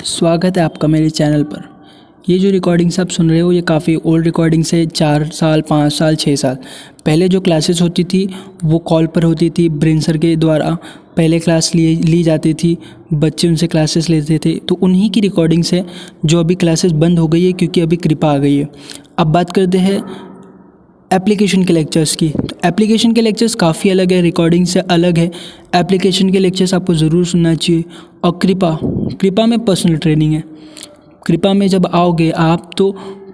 स्वागत है आपका मेरे चैनल पर। ये जो रिकॉर्डिंग्स आप सुन रहे हो ये काफ़ी ओल्ड रिकॉर्डिंग्स है। 4 साल 5 साल 6 साल पहले जो क्लासेस होती थी वो कॉल पर होती थी। ब्रेन सर के द्वारा पहले क्लास ली जाती थी, बच्चे उनसे क्लासेस लेते थे। तो उन्हीं की रिकॉर्डिंग्स है जो अभी क्लासेस बंद हो गई है क्योंकि अभी कृपा आ गई है। अब बात करते हैं एप्लीकेशन के लेक्चर्स की। तो एप्लीकेशन के लेक्चर्स काफ़ी अलग है, रिकॉर्डिंग से अलग है। एप्लीकेशन के लेक्चर्स आपको ज़रूर सुनना चाहिए। और कृपा में पर्सनल ट्रेनिंग है। कृपा में जब आओगे आप तो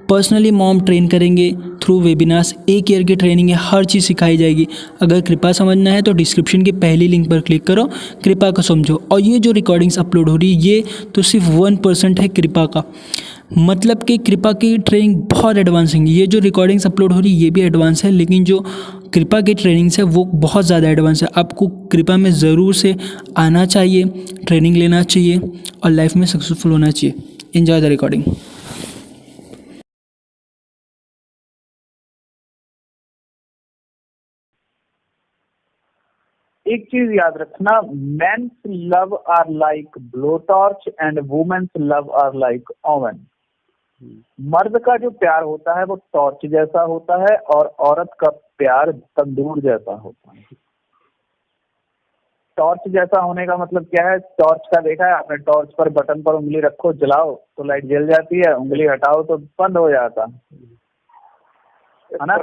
पर्सनली मॉम ट्रेन करेंगे थ्रू वेबिनार्स। 1 ईयर की ट्रेनिंग है, हर चीज़ सिखाई जाएगी। अगर कृपा समझना है तो डिस्क्रिप्शन की पहली लिंक पर क्लिक करो, कृपा को समझो। और ये जो रिकॉर्डिंग्स अपलोड हो रही है ये तो सिर्फ 1% है कृपा का। मतलब कि कृपा की ट्रेनिंग बहुत एडवांस है। ये जो रिकॉर्डिंग्स अपलोड हो रही है ये भी एडवांस है, लेकिन जो कृपा की ट्रेनिंग्स है वो बहुत ज़्यादा एडवांस है। आपको कृपा में ज़रूर से आना चाहिए, ट्रेनिंग लेना चाहिए और लाइफ में सक्सेसफुल होना चाहिए। Enjoy the recording. एक चीज याद रखना, men's love are like blow torch and women's love are like oven. मर्द का जो प्यार होता है वो टॉर्च जैसा होता है और औरत का प्यार तंदूर जैसा होता है। टॉर्च जैसा होने का मतलब क्या है? टॉर्च का देखा है आपने? टॉर्च पर बटन पर उंगली रखो, जलाओ तो लाइट जल जाती है, उंगली हटाओ तो बंद हो जाता है ना।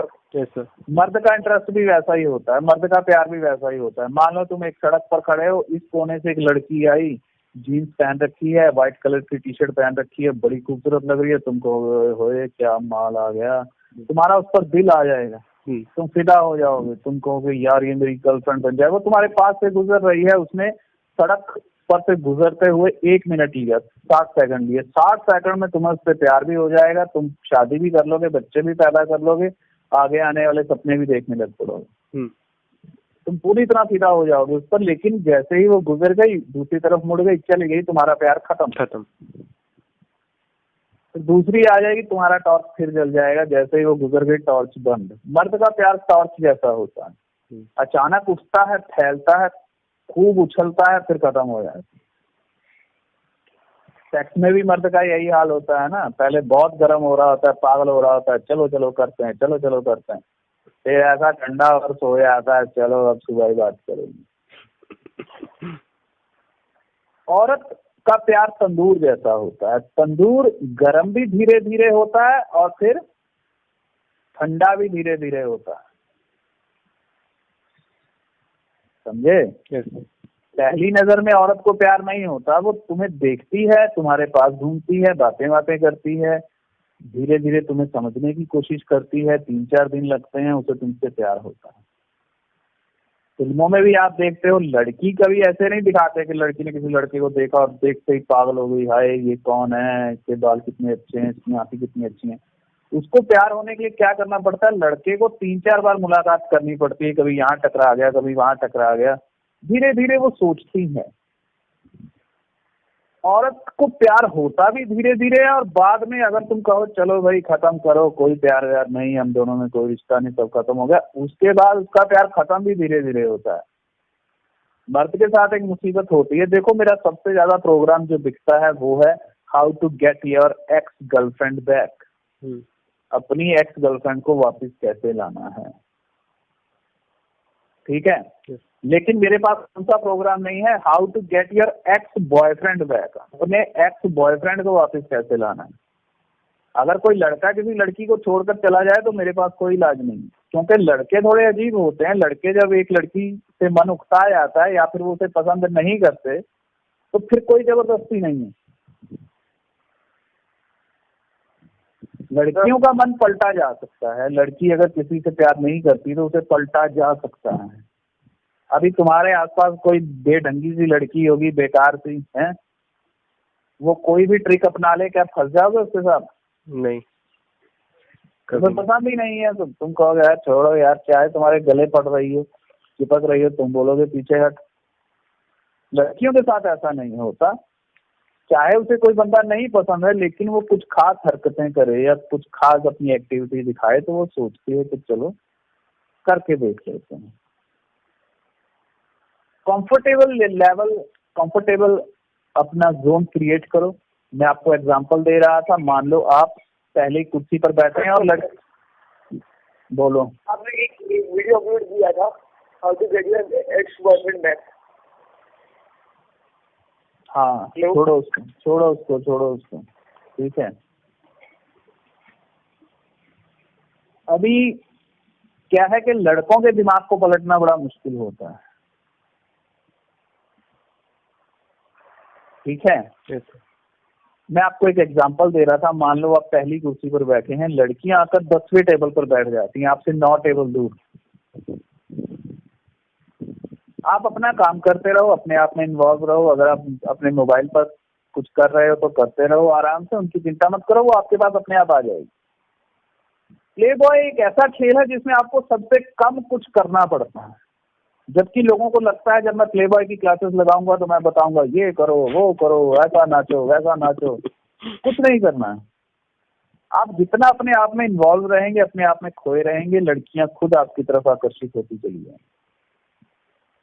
मर्द का इंटरेस्ट भी वैसा ही होता है, मर्द का प्यार भी वैसा ही होता है। मान लो तुम एक सड़क पर खड़े हो, इस कोने से एक लड़की आई, जीन्स पहन रखी है, व्हाइट कलर की टी शर्ट पहन रखी है, बड़ी खूबसूरत लग रही है। तुमको होए क्या माल आ गया, तुम्हारा उस पर दिल आ जाएगा, तुम फिदा हो जाओगे। तुम कहोगे यार ये मेरी गर्लफ्रेंड बन जाए। वो तुम्हारे पास से गुजर रही है, उसने सड़क पर से गुजरते हुए 1 मिनट लिया, 60 सेकंड लिए। 60 सेकंड में तुम्हें उससे प्यार भी हो जाएगा, तुम शादी भी कर लोगे, बच्चे भी पैदा कर लोगे, आगे आने वाले सपने भी देखने लग पड़ोगे। तुम पूरी तरह फिदा हो जाओगे उस पर। लेकिन जैसे ही वो गुजर गई, दूसरी तरफ मुड़ गई, चली गई, तुम्हारा प्यार खत्म। तो दूसरी आ जाएगी, तुम्हारा टॉर्च फिर जल जाएगा। जैसे ही वो गुजर गई, टॉर्च बंद। मर्द का प्यार टॉर्च जैसा होता है, अचानक उठता है, फैलता है, खूब उछलता है, फिर खत्म हो जाता है। सेक्स में भी मर्द का यही हाल होता है ना। पहले बहुत गर्म हो रहा होता है, पागल हो रहा होता है, चलो चलो करते हैं, चलो चलो करते हैं। फिर ऐसा ठंडा और सो जाता है, चलो अब सुबह ही बात करेंगे। औरत का प्यार तंदूर जैसा होता है। तंदूर गर्म भी धीरे धीरे होता है और फिर ठंडा भी धीरे धीरे होता है। समझे? पहली नजर में औरत को प्यार नहीं होता, वो तुम्हें देखती है, तुम्हारे पास घूमती है, बातें बातें करती है, धीरे धीरे तुम्हें समझने की कोशिश करती है। 3-4 दिन लगते हैं, उसे तुमसे प्यार होता है। फिल्मों में भी आप देखते हो, लड़की कभी ऐसे नहीं दिखाते कि लड़की ने किसी लड़के को देखा और देखते ही पागल हो गई, हाय ये कौन है, इसके बाल कितने अच्छे हैं, इसकी आंखें कितनी अच्छी हैं। उसको प्यार होने के लिए क्या करना पड़ता है? लड़के को 3-4 बार मुलाकात करनी पड़ती है, कभी यहाँ टकरा गया, कभी वहां टकरा गया, धीरे धीरे वो सोचती है। औरत को प्यार होता भी धीरे धीरे है, और बाद में अगर तुम कहो चलो भाई खत्म करो, कोई प्यार व्यार नहीं, हम दोनों में कोई रिश्ता नहीं, सब खत्म हो गया, उसके बाद उसका प्यार खत्म भी धीरे धीरे होता है। मर्द के साथ एक मुसीबत होती है। देखो, मेरा सबसे ज्यादा प्रोग्राम जो बिकता है वो है how to get your ex girlfriend back. अपनी एक्स गर्लफ्रेंड को वापस कैसे लाना है, ठीक है। लेकिन मेरे पास कौन सा प्रोग्राम नहीं है, how to get your ex boyfriend back. अपने एक्स बॉयफ्रेंड को वापस कैसे लाना है। अगर कोई लड़का किसी लड़की को छोड़कर चला जाए तो मेरे पास कोई इलाज नहीं, क्योंकि लड़के थोड़े अजीब होते हैं। लड़के जब एक लड़की से मन उकता जाता है या फिर वो उसे पसंद नहीं करते तो फिर कोई जबरदस्ती नहीं है। लड़कियों का मन पलटा जा सकता है। लड़की अगर किसी से प्यार नहीं करती तो उसे पलटा जा सकता है। अभी तुम्हारे आसपास कोई बेढंगी सी लड़की होगी, बेकार सी है, वो कोई भी ट्रिक अपना ले, क्या फंस जाओगे उसके साथ? नहीं, तुम्हें पसंद ही नहीं है तो तुम कहोगे यार छोड़ो यार, चाहे तुम्हारे गले पड़ रही हो, चिपक रही हो, तुम बोलोगे पीछे हट। लड़कियों के साथ ऐसा नहीं होता। चाहे उसे कोई बंदा नहीं पसंद है, लेकिन वो कुछ खास हरकतें करे या कुछ खास अपनी एक्टिविटी दिखाए तो वो सोचती है कि चलो करके देख लेते हैं। कंफर्टेबल लेवल, कंफर्टेबल अपना जोन क्रिएट करो। मैं आपको एग्जांपल दे रहा था, मान लो आप पहले कुर्सी पर बैठे हैं और बोलो। आपने एक वीडियो अपलोड किया था, how to get your ex boyfriend back. हाँ, छोड़ो उसको, ठीक है। अभी क्या है कि लड़कों के दिमाग को पलटना बड़ा मुश्किल होता है, ठीक है। मैं आपको एक एग्जांपल दे रहा था, मान लो आप पहली कुर्सी पर बैठे हैं, लड़कियां आकर 10वें टेबल पर बैठ जाती हैं आपसे 9 टेबल दूर। आप अपना काम करते रहो, अपने आप में इन्वॉल्व रहो। अगर आप अपने मोबाइल पर कुछ कर रहे हो तो करते रहो आराम से, उनकी चिंता मत करो, वो आपके पास अपने आप आ जाएगी। प्ले बॉय एक ऐसा खेल है जिसमें आपको सबसे कम कुछ करना पड़ता है, जबकि लोगों को लगता है जब मैं प्ले बॉय की क्लासेस लगाऊंगा तो मैं बताऊंगा ये करो वो करो, ऐसा नाचो वैसा नाचो। कुछ नहीं करना है। आप जितना अपने आप में इन्वॉल्व रहेंगे, अपने आप में खोए रहेंगे, लड़कियां खुद आपकी तरफ आकर्षित होती चली जाएंगी।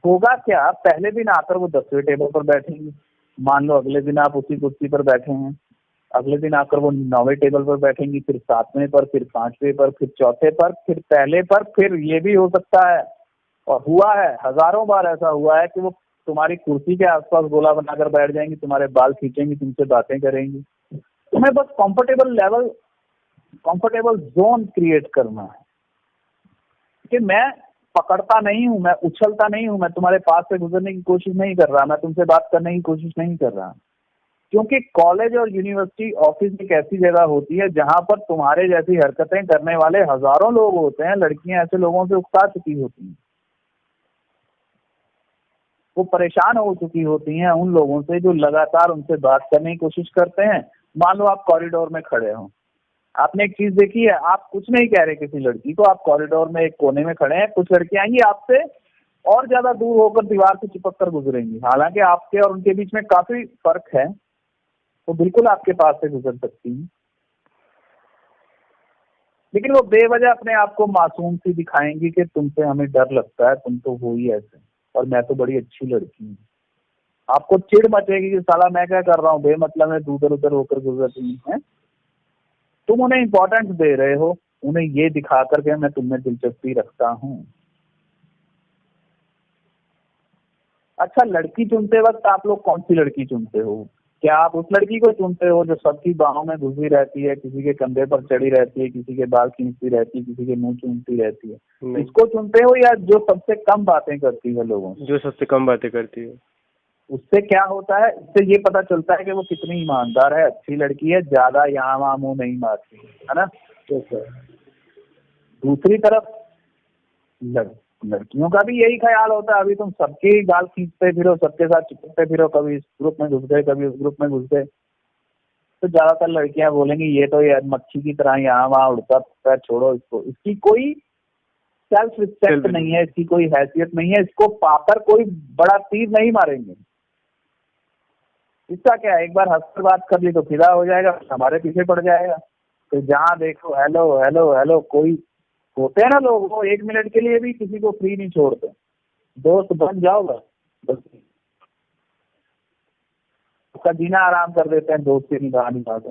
होगा क्या, पहले दिन आकर वो 10वें टेबल पर बैठेंगे, मान लो अगले दिन आप उसी कुर्सी पर बैठे हैं, अगले दिन आकर वो 9वें टेबल पर बैठेंगी, फिर 7वें पर, फिर 5वें पर, फिर 4थे पर, फिर पहले पर। फिर ये भी हो सकता है, और हुआ है, हजारों बार ऐसा हुआ है कि वो तुम्हारी कुर्सी के आसपास गोला बनाकर बैठ जाएंगी, तुम्हारे बाल खींचेंगी, तुमसे बातें करेंगी। तुम्हें बस कंफर्टेबल जोन क्रिएट करना है कि मैं पकड़ता नहीं हूं, मैं उछलता नहीं हूं, मैं तुम्हारे पास से गुजरने की कोशिश नहीं कर रहा, मैं तुमसे बात करने की कोशिश नहीं कर रहा। क्योंकि कॉलेज और यूनिवर्सिटी, ऑफिस एक ऐसी जगह होती है जहां पर तुम्हारे जैसी हरकतें करने वाले हजारों लोग होते हैं। लड़कियां ऐसे लोगों से उकता चुकी होती हैं, वो परेशान हो चुकी होती हैं उन लोगों से जो लगातार उनसे बात करने की कोशिश करते हैं। मान लो आप कॉरिडोर में खड़े हो, आपने एक चीज देखी है, आप कुछ नहीं कह रहे किसी लड़की को, आप कॉरिडोर में एक कोने में खड़े हैं, कुछ लड़कियां आएंगी आपसे और ज्यादा दूर होकर दीवार से चिपक कर गुजरेंगी, हालांकि आपके और उनके बीच में काफी फर्क है, वो बिल्कुल आपके पास से गुजर सकती हैं, लेकिन वो बेवजह अपने आप को मासूम सी दिखाएंगी कि तुमसे हमें डर लगता है, तुम तो हो ही ऐसे, और मैं तो बड़ी अच्छी लड़की हूँ। आपको चिढ़ मचेगी कि साला मैं क्या कर रहा हूँ, बेमतलब में उधर उधर होकर गुजर रही है। तुम उन्हें इंपॉर्टेंस दे रहे हो, उन्हें ये दिखा करके मैं तुममें दिलचस्पी रखता हूँ। अच्छा, लड़की चुनते वक्त आप लोग कौन सी लड़की चुनते हो? क्या आप उस लड़की को चुनते हो जो सबकी बाहों में घुसी रहती है, किसी के कंधे पर चढ़ी रहती है, किसी के बाल खींचती रहती है, किसी के मुंह चूमती रहती है? इसको चुनते हो, या जो सबसे कम बातें करती है लोगों से? जो सबसे कम बातें करती है। उससे क्या होता है, इससे ये पता चलता है कि वो कितनी ईमानदार है, अच्छी लड़की है, ज्यादा यहाँ वहाँ मुंह नहीं मारती है ना। दूसरी तरफ लड़कियों का भी यही ख्याल होता है, अभी तुम सबके गाल खींचते फिरो, सबके साथ चिपकते फिरो, कभी इस ग्रुप में घुस गए, कभी उस ग्रुप में घुस गए, तो ज्यादातर लड़कियां बोलेंगी ये तो यार मक्खी की तरह यहाँ वहाँ उड़ता है, छोड़ो इसको, इसकी कोई सेल्फ रिस्पेक्ट नहीं है, इसकी कोई हैसियत नहीं है, इसको पाकर कोई बड़ा तीर नहीं मारेंगे। इसका क्या है, एक बार हंसकर बात कर ली तो फिदा हो जाएगा, हमारे पीछे पड़ जाएगा। तो जहाँ देखो हेलो हेलो हेलो, कोई होते हैं ना लोग, वो 1 मिनट के लिए भी किसी को फ्री नहीं छोड़ते, दोस्त बन जाओ बस, उसका जीना आराम कर देते हैं दोस्त की निगाह निकाल के।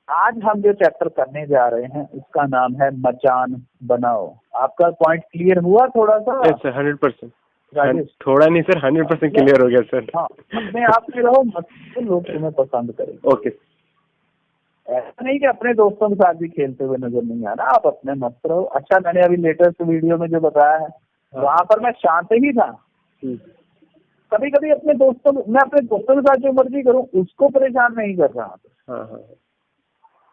आज हम जो चैप्टर करने जा रहे हैं उसका नाम है मचान बनाओ। आपका पॉइंट क्लियर हुआ थोड़ा सा? Yes sir, 100%। थोड़ा नहीं सर, 100% क्लियर हो गया सर। हाँ, अपने आप में रहो, मत लोग तुम्हें पसंद करेंगे। ओके। ऐसा नहीं कि अपने दोस्तों के साथ भी खेलते हुए नजर नहीं आना, आप अपने मस्त रहो। अच्छा, मैंने अभी लेटेस्ट वीडियो में जो बताया है वहां पर मैं शांत ही था। कभी कभी अपने दोस्तों के साथ जो मर्जी करूं, उसको परेशान नहीं कर रहा था।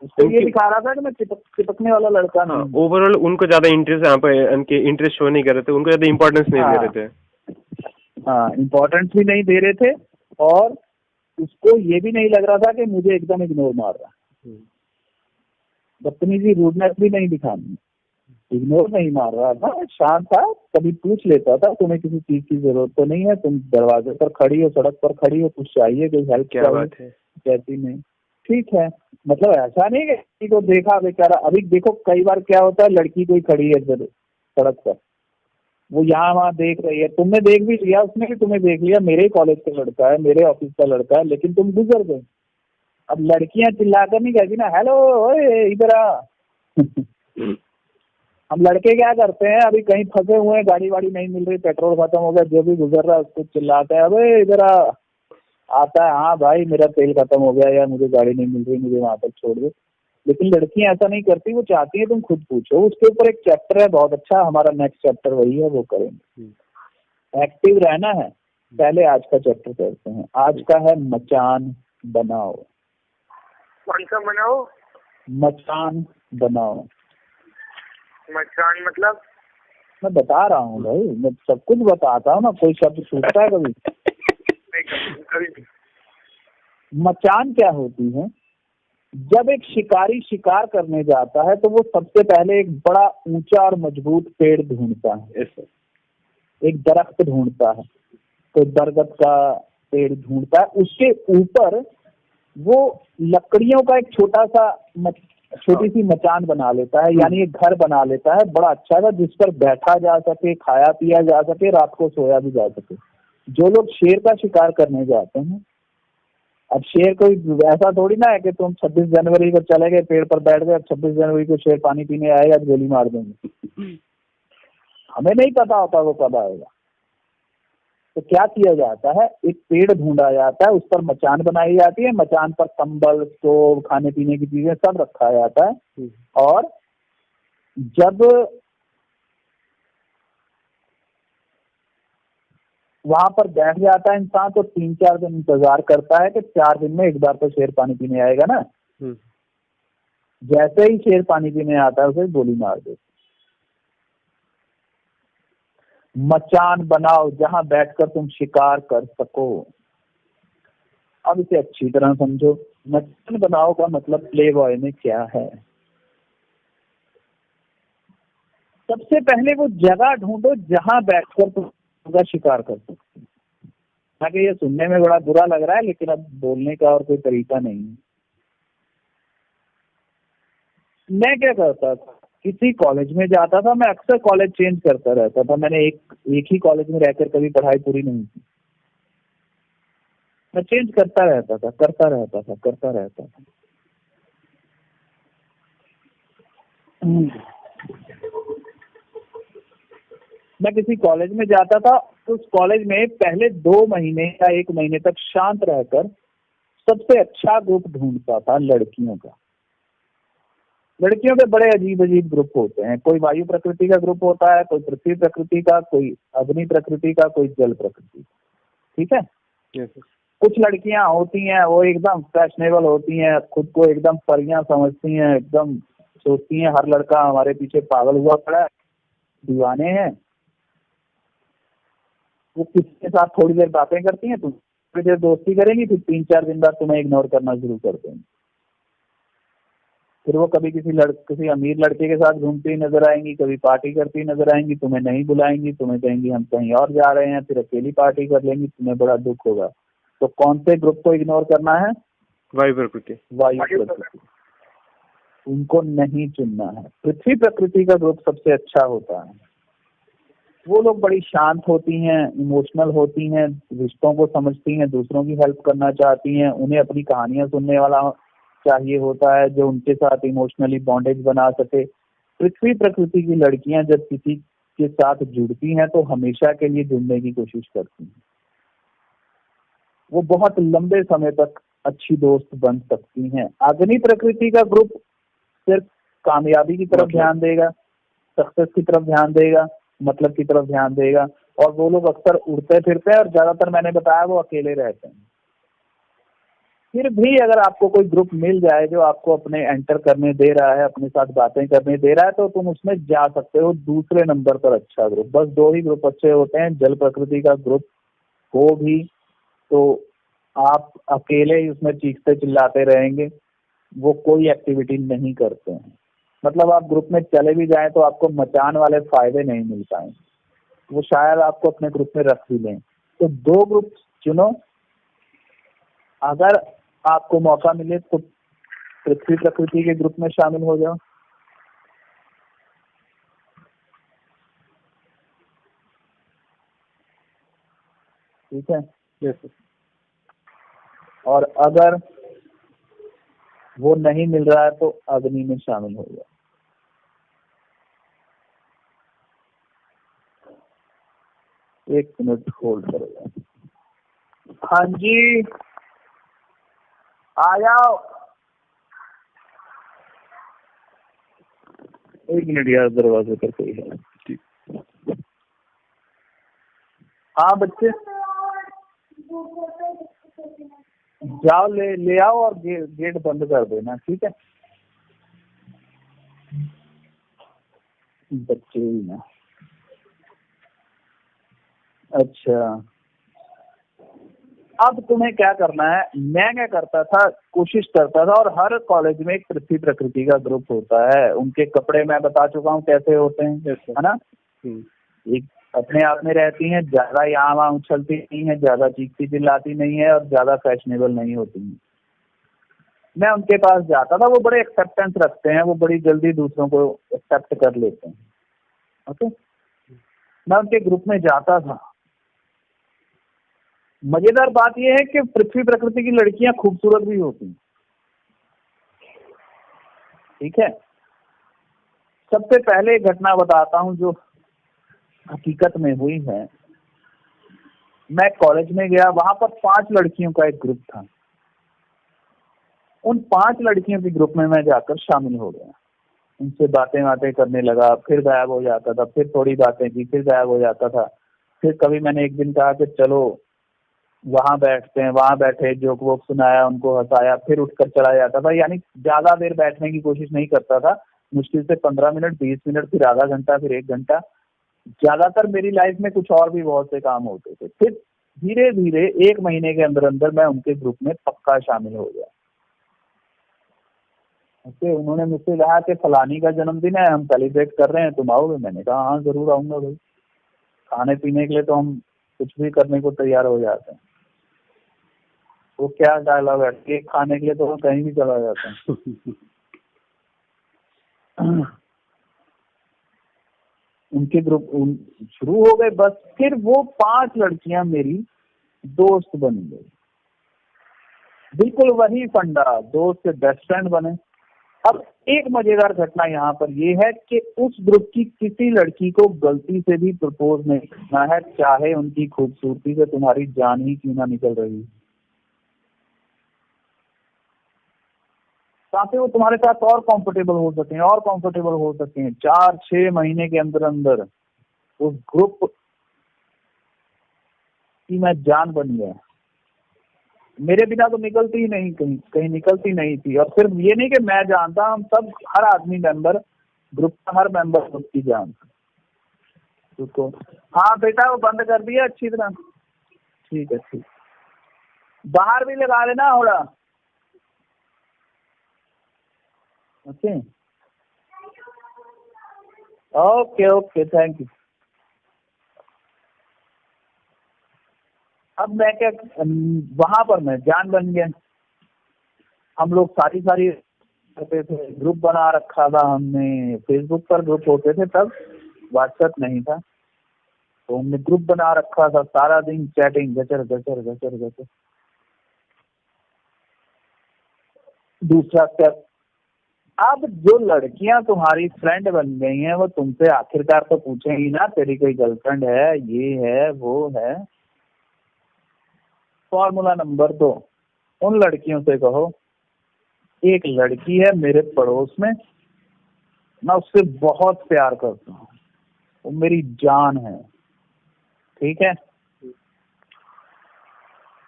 उसको ये दिखा रहा था कि मैं चिपकने वाला लड़का नहीं। ओवरऑल उनको ज्यादा इंटरेस्ट, यहाँ पे उनके इंटरेस्ट शो नहीं कर रहे थे, उनको ज्यादा इम्पोर्टेंस नहीं दे रहे थे। हाँ, इम्पोर्टेंस भी नहीं दे रहे थे, और उसको ये भी नहीं लग रहा था कि मुझे एकदम इग्नोर मार रहा। बदतमीजी, रूडनेस भी नहीं दिखानी, इग्नोर नहीं मार रहा था, शांत था। कभी पूछ लेता था तुम्हें किसी चीज की जरूरत तो नहीं है, तुम दरवाजे पर खड़ी हो, सड़क पर खड़ी हो, कुछ चाहिए, कोई हेल्प क्या बात है? कहती नहीं, ठीक है। मतलब ऐसा नहीं कि किसी को देखा बेचारा। अभी देखो कई बार क्या होता है, लड़की कोई खड़ी है सड़क पर, वो यहाँ वहाँ देख रही है, तुमने देख भी लिया, उसने भी तुम्हें देख लिया, मेरे ही कॉलेज का लड़का है, मेरे ऑफिस का लड़का है, लेकिन तुम गुजर गए। अब लड़कियां चिल्लाकर नहीं कहती ना, हेलो ओए इधर आ। हम लड़के क्या करते हैं, अभी कहीं फंसे हुए हैं, गाड़ी वाड़ी नहीं मिल रही, पेट्रोल खत्म हो गया, जो भी गुजर रहा है उसको चिल्लाते हैं, अबे इधर आ। आता है, हाँ भाई मेरा तेल खत्म हो गया, या मुझे गाड़ी नहीं मिल रही, मुझे वहां तक छोड़ दो। लेकिन लड़कियां ऐसा नहीं करती, वो चाहती है तुम खुद पूछो। उसके ऊपर एक चैप्टर है बहुत अच्छा, हमारा नेक्स्ट चैप्टर वही है, वो करेंगे। एक्टिव रहना है, पहले आज का चैप्टर करते हैं। आज का है मचान बनाओ। कौन सा बनाओ? मचान बनाओ। मचान मतलब? मैं बता रहा हूँ भाई, मैं सब कुछ बताता हूँ ना, कोई शब्द छूटता है कभी? कभी मचान क्या होती है? जब एक शिकारी शिकार करने जाता है तो वो सबसे पहले एक बड़ा ऊंचा और मजबूत पेड़ ढूंढता है, एक दरख्त ढूंढता है, तो बरगद का पेड़ ढूंढता है। उसके ऊपर वो लकड़ियों का एक छोटी सी मचान बना लेता है, यानी एक घर बना लेता है बड़ा अच्छा सा, जिस पर बैठा जा सके, खाया पिया जा सके, रात को सोया भी जा सके। जो लोग शेर का शिकार करने जाते हैं, अब शेर कोई ऐसा थोड़ी ना है कि तुम 26 जनवरी को चले गए, पेड़ पर बैठ गए, अब 26 जनवरी को शेर पानी पीने आएगा तो गोली मार देंगे। हमें नहीं पता होता वो कब आएगा। तो क्या किया जाता है, एक पेड़ ढूंढा जाता है, उस पर मचान बनाई जाती है, मचान पर कंबल, स्टोव, खाने पीने की चीजें सब रखा जाता है। और जब वहां पर बैठ जाता है इंसान, तो 3-4 दिन इंतजार करता है कि 4 दिन में एक बार तो शेर पानी पीने आएगा ना। जैसे ही शेर पानी पीने आता है उसे गोली मार दे। मचान बनाओ जहां बैठकर तुम शिकार कर सको। अब इसे अच्छी तरह समझो, मचान बनाओ का मतलब प्ले बॉय में क्या है। सबसे पहले वो जगह ढूंढो जहां बैठकर तुम का शिकार कर सकते। ताकि ये सुनने में बड़ा बुरा लग रहा है, लेकिन अब बोलने का और कोई तरीका नहीं है। मैं क्या करता था, किसी कॉलेज में जाता था, मैं अक्सर कॉलेज चेंज करता रहता था, मैंने एक ही कॉलेज में रहकर कभी पढ़ाई पूरी नहीं की। मैं चेंज करता रहता था, करता रहता था। मैं किसी कॉलेज में जाता था, तो उस कॉलेज में पहले 2 महीने या 1 महीने तक शांत रहकर सबसे अच्छा ग्रुप ढूंढता था लड़कियों का। लड़कियों के बड़े अजीब अजीब ग्रुप होते हैं, कोई वायु प्रकृति का ग्रुप होता है, कोई पृथ्वी प्रकृति का, कोई अग्नि प्रकृति का, कोई जल प्रकृति। ठीक है। कुछ लड़कियां होती हैं वो एकदम फैशनेबल होती हैं, खुद को एकदम परियां समझती हैं, एकदम सोचती हैं हर लड़का हमारे पीछे पागल हुआ पड़ा है, दीवाने हैं। वो किसी के साथ थोड़ी देर बातें करती हैं, तुम थोड़ी देर दोस्ती करेंगी, फिर 3-4 दिन बाद तुम्हें इग्नोर करना शुरू कर देंगी। फिर वो कभी किसी अमीर लड़के के साथ घूमती नजर आएंगी, कभी पार्टी करती नजर आएंगी, तुम्हें नहीं बुलाएंगी, तुम्हें कहेंगी हम कहीं और जा रहे हैं, फिर अकेली पार्टी कर लेंगी, तुम्हें बड़ा दुख होगा। तो कौन से ग्रुप को इग्नोर करना है? वायु प्रकृति। उनको नहीं चुनना है। पृथ्वी प्रकृति का ग्रुप सबसे अच्छा होता है। वो लोग बड़ी शांत होती हैं, इमोशनल होती हैं, रिश्तों को समझती हैं, दूसरों की हेल्प करना चाहती हैं, उन्हें अपनी कहानियां सुनने वाला चाहिए होता है जो उनके साथ इमोशनली बॉन्डेज बना सके। पृथ्वी प्रकृति की लड़कियां जब किसी के साथ जुड़ती हैं तो हमेशा के लिए जुड़ने की कोशिश करती हैं। वो बहुत लंबे समय तक अच्छी दोस्त बन सकती हैं। अग्नि प्रकृति का ग्रुप सिर्फ कामयाबी की तरफ ध्यान देगा, सक्सेस की तरफ ध्यान देगा, मतलब की तरफ ध्यान देगा, और वो लोग अक्सर उड़ते फिरते हैं और ज्यादातर मैंने बताया वो अकेले रहते हैं। फिर भी अगर आपको कोई ग्रुप मिल जाए जो आपको अपने एंटर करने दे रहा है, अपने साथ बातें करने दे रहा है, तो तुम उसमें जा सकते हो। दूसरे नंबर पर अच्छा ग्रुप, बस 2 ही ग्रुप अच्छे होते हैं। जल प्रकृति का ग्रुप हो भी तो आप अकेले ही उसमें चीखते चिल्लाते रहेंगे, वो कोई एक्टिविटी नहीं करते हैं। मतलब आप ग्रुप में चले भी जाएं तो आपको मचान वाले फायदे नहीं मिल पाएंगे, वो शायद आपको अपने ग्रुप में रख भी लें। तो 2 ग्रुप चुनो। अगर आपको मौका मिले तो पृथ्वी प्रकृति के ग्रुप में शामिल हो जाओ। ठीक है। Yes sir. और अगर वो नहीं मिल रहा है तो अग्नि में शामिल हो जाए। एक मिनट होल्ड करेगा। हाँ जी, आ जाओ। एक मिनट यार, दरवाजे पर कोई है। ठीक। हाँ बच्चे, जाओ ले आओ और गेट बंद कर देना, ठीक है। बच्चे ही ना। अच्छा, अब तुम्हें क्या करना है, मैं क्या करता था, कोशिश करता था, और हर कॉलेज में एक पृथ्वी प्रकृति का ग्रुप होता है। उनके कपड़े मैं बता चुका हूँ कैसे होते हैं, Yes, sir. है ना। एक अपने आप में रहती हैं, ज्यादा यहाँ वहाँ उछलती नहीं है, ज्यादा चीखती चिल्लाती नहीं है, और ज्यादा फैशनेबल नहीं होती है। मैं उनके पास जाता था, वो बड़े एक्सेप्टेंस रखते हैं, वो बड़ी जल्दी दूसरों को एक्सेप्ट कर लेते हैं। ओके, मैं उनके ग्रुप में जाता था। मजेदार बात यह है कि पृथ्वी प्रकृति की लड़कियां खूबसूरत भी होती हैं, ठीक है। सबसे पहले एक घटना बताता हूं जो हकीकत में हुई है। मैं कॉलेज में गया, वहां पर 5 लड़कियों का एक ग्रुप था। उन 5 लड़कियों के ग्रुप में मैं जाकर शामिल हो गया। उनसे बातें करने लगा, फिर गायब हो जाता था, फिर थोड़ी बातें की, फिर गायब हो जाता था। फिर कभी मैंने एक दिन कहा कि चलो वहां बैठते हैं, वहां बैठे, जोक वोक सुनाया, उनको हंसाया, फिर उठकर चला जाता था। यानी ज्यादा देर बैठने की कोशिश नहीं करता था, मुश्किल से 15 मिनट, 20 मिनट, फिर आधा घंटा, फिर 1 घंटा। ज्यादातर मेरी लाइफ में कुछ और भी बहुत से काम होते थे। फिर धीरे धीरे 1 महीने के अंदर अंदर मैं उनके ग्रुप में पक्का शामिल हो गया। ओके, उन्होंने मुझसे कहा कि फलानी का जन्मदिन है, हम सेलिब्रेट कर रहे हैं, तुम आओगे। मैंने कहा हाँ जरूर आऊंगा भाई, खाने पीने के लिए तो हम कुछ भी करने को तैयार हो जाते हैं। वो क्या डायलॉग है, केक खाने के लिए तो हम कहीं भी चला जाता है। उनके ग्रुप शुरू हो गए बस। फिर वो 5 लड़कियां मेरी दोस्त बन गई। बिल्कुल वही फंडा, दोस्त से बेस्ट फ्रेंड बने। अब एक मजेदार घटना यहाँ पर ये है कि उस ग्रुप की किसी लड़की को गलती से भी प्रपोज नहीं करना है, चाहे उनकी खूबसूरती से तुम्हारी जान ही क्यों ना निकल रही। ताकि वो तुम्हारे साथ और कंफर्टेबल हो सके, और कंफर्टेबल हो सके। 4-6 महीने के अंदर अंदर उस ग्रुप की मैं जान बन गया। मेरे बिना तो निकलती ही नहीं, कहीं निकलती नहीं थी। और सिर्फ ये नहीं कि मैं जानता, हम सब, हर आदमी मेंबर, ग्रुप का हर मेंबर उसकी जान। उसको हाँ बेटा वो बंद कर दिया अच्छी तरह, ठीक है ठीक। बाहर भी लगा लेना थोड़ा। Okay okay okay, thank you. अब मैं क्या, वहां पर मैं जान बन गया। हम लोग सारी करते थे, ग्रुप बना रखा था हमने। फेसबुक पर ग्रुप होते थे तब, व्हाट्सएप नहीं था, तो हमने ग्रुप बना रखा था। सारा दिन चैटिंग, गचर गचर गचर गचर। दूसरा स्टेप, अब जो लड़कियां तुम्हारी फ्रेंड बन गई हैं वो तुमसे आखिरकार तो पूछेंगी ना, तेरी कोई गर्लफ्रेंड है, ये है वो है। फॉर्मूला नंबर 2, उन लड़कियों से कहो एक लड़की है मेरे पड़ोस में, मैं उससे बहुत प्यार करता हूँ, वो मेरी जान है, ठीक है।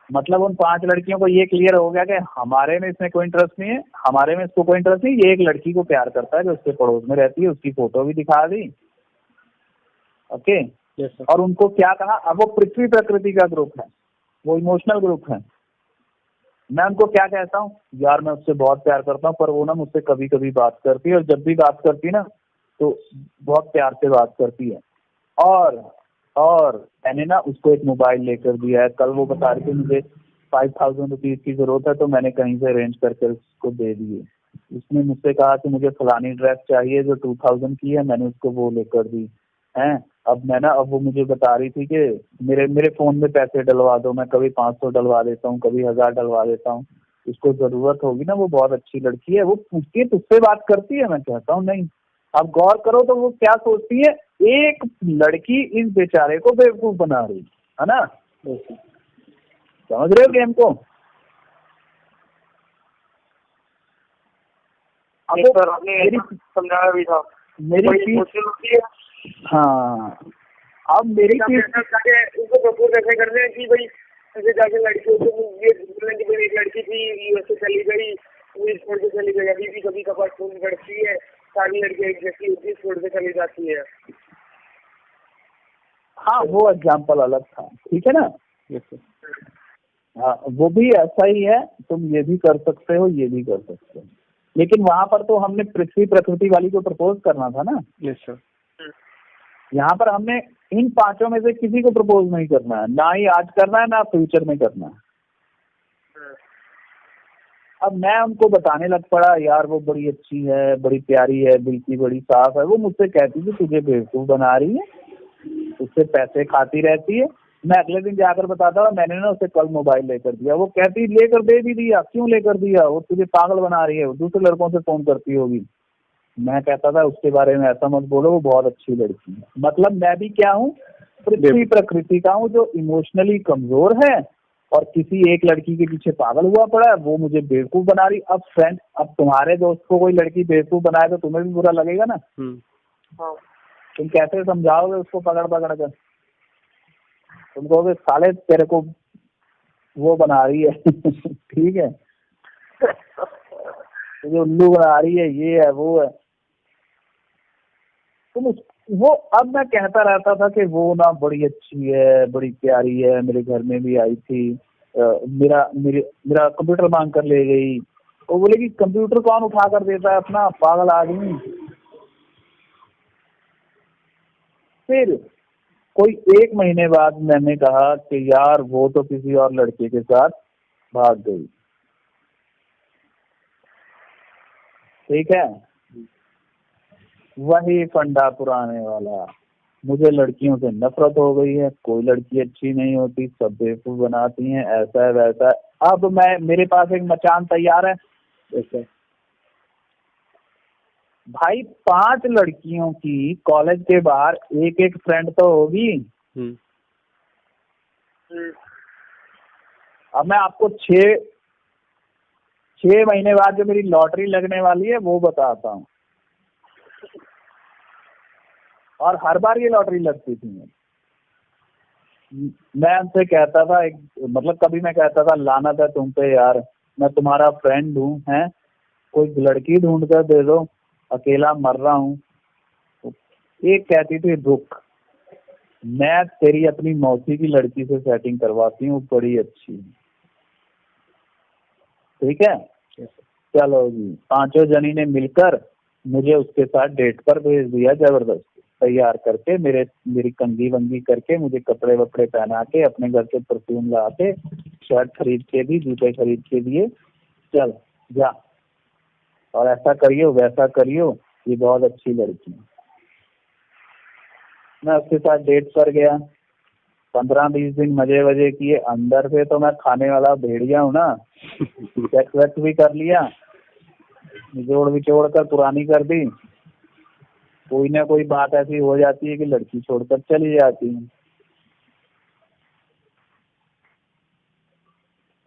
मतलब उन 5 लड़कियों को ये क्लियर हो गया कि हमारे में इसमें कोई इंटरेस्ट नहीं है, हमारे में इसको कोई इंटरेस्ट नहीं, ये एक लड़की को प्यार करता है जो उसके पड़ोस में रहती है। उसकी फोटो भी दिखा दी। ओके yes, और उनको क्या कहा, अब वो पृथ्वी प्रकृति का ग्रुप है, वो इमोशनल ग्रुप है। मैं उनको क्या कहता हूँ, यार मैं उससे बहुत प्यार करता हूँ, पर वो ना मुझसे कभी कभी बात करती है, और जब भी बात करती है ना तो बहुत प्यार से बात करती है। और मैंने ना उसको एक मोबाइल लेकर दिया है। कल वो बता रही थी मुझे 5000 रुपीज की जरूरत है, तो मैंने कहीं से अरेंज करके उसको दे दिए। उसने मुझसे कहा कि मुझे फलानी ड्रेस चाहिए जो 2000 की है, मैंने उसको वो लेकर दी। हैं। अब वो मुझे बता रही थी कि मेरे मेरे फोन में पैसे डलवा दो, मैं कभी 500 डलवा देता हूँ, कभी 1000 डलवा देता हूँ, उसको जरूरत होगी ना, वो बहुत अच्छी लड़की है, वो पूछती है तुझसे बात करती है, मैं कहता हूँ नहीं। अब गौर करो तो वो क्या सोचती है, एक लड़की इस बेचारे को बेवकूफ बना रही है ना। समझ रहे हो गेम को? सर आपने समझाया भी था, मेरी बड़ी फीस, मुश्किल होती है। हाँ, अब मेरी फीस, उनको प्रपोज ऐसे करते हैं कि भाई ऐसे जाके लड़कियों को ये बोलने की भाई एक लड़की थी यूएसए चली गई, वो छोड़ के चली गई, अभी भी कभी कभार फोन करती है, सारी लड़कियां एक जैसी होती है, छोड़ के चली जाती है। हाँ वो एग्जाम्पल अलग था, ठीक है ना। हाँ वो भी ऐसा ही है, तुम ये भी कर सकते हो, ये भी कर सकते हो, लेकिन वहां पर तो हमने पृथ्वी प्रकृति वाली को प्रपोज करना था ना। Yes sir. यहाँ पर हमने इन पांचों में से किसी को प्रपोज नहीं करना है, ना ही आज करना है, ना फ्यूचर में करना है। अब मैं उनको बताने लग पड़ा, यार वो बड़ी अच्छी है, बड़ी प्यारी है, दिल की बड़ी साफ है। वो मुझसे कहती थी तुझे बेवकूफ बना रही है, उससे पैसे खाती रहती है। मैं अगले दिन जाकर बताता हूँ मैंने ना उसे कल मोबाइल लेकर दिया। वो कहती लेकर दे भी दिया, क्यों लेकर दिया, वो तुझे पागल बना रही है, वो दूसरे लड़कों से फोन करती होगी। मैं कहता था उसके बारे में ऐसा मत बोलो, वो बहुत अच्छी लड़की है। मतलब मैं भी क्या हूँ, पृथ्वी प्रकृति का हूँ, जो इमोशनली कमजोर है और किसी एक लड़की के पीछे पागल हुआ पड़ा है, वो मुझे बेवकूफ बना रही। अब फ्रेंड, अब तुम्हारे दोस्त को कोई लड़की बेवकूफ बनाए तो तुम्हें भी बुरा लगेगा ना। तुम कैसे समझाओगे उसको पकड़ पकड़ कर? तुम कहोगे साले तेरे को वो बना रही है ठीक है, तुझे उल्लू बना रही है, ये है वो है। तुम वो, अब मैं कहता रहता था कि वो ना बड़ी अच्छी है, बड़ी प्यारी है, मेरे घर में भी आई थी, मेरा कंप्यूटर मांग कर ले गई। वो बोलेगी कंप्यूटर कौन उठा कर देता है अपना, पागल आदमी। फिर कोई 1 महीने बाद मैंने कहा कि यार वो तो किसी और लड़के के साथ भाग गई, ठीक है। वही फंडा पुराने वाला, मुझे लड़कियों से नफरत हो गई है, कोई लड़की अच्छी नहीं होती, सब बेवकूफ बनाती हैं, ऐसा है वैसा है। अब मेरे पास एक मचान तैयार है, जैसे भाई 5 लड़कियों की कॉलेज के बाहर एक एक फ्रेंड तो होगी। अब मैं आपको 6 महीने बाद जो मेरी लॉटरी लगने वाली है वो बताता हूँ। और हर बार ये लॉटरी लगती थी। मैं उनसे कहता था, मतलब कभी मैं कहता था लानत है तुम पे यार, मैं तुम्हारा फ्रेंड हूँ, हैं, कोई लड़की ढूंढ कर दे दो, अकेला मर रहा हूँ। एक कहती थी रुक, मैं तेरी अपनी मौसी की लड़की से सेटिंग करवाती हूँ, बड़ी अच्छी, ठीक है। चलो जी, 5 जनी ने मिलकर मुझे उसके साथ डेट पर भेज दिया, जबरदस्त तैयार करके, मेरी कंगी वंगी करके, मुझे कपड़े वपड़े पहना के, अपने घर से परफ्यूम ला के, शर्ट खरीद के दी, जूते खरीद के दिए, चल जा और ऐसा करियो वैसा करियो, ये बहुत अच्छी लड़की है। मैं उसके साथ डेट पर गया, 15-20 दिन मजे वजे किए। अंदर से तो मैं खाने वाला भेड़िया हूँ ना, सेक्स वेक्स भी कर लिया, निचोड़ विचोड़ कर पुरानी कर दी। कोई ना कोई बात ऐसी हो जाती है कि लड़की छोड़कर चली जाती है।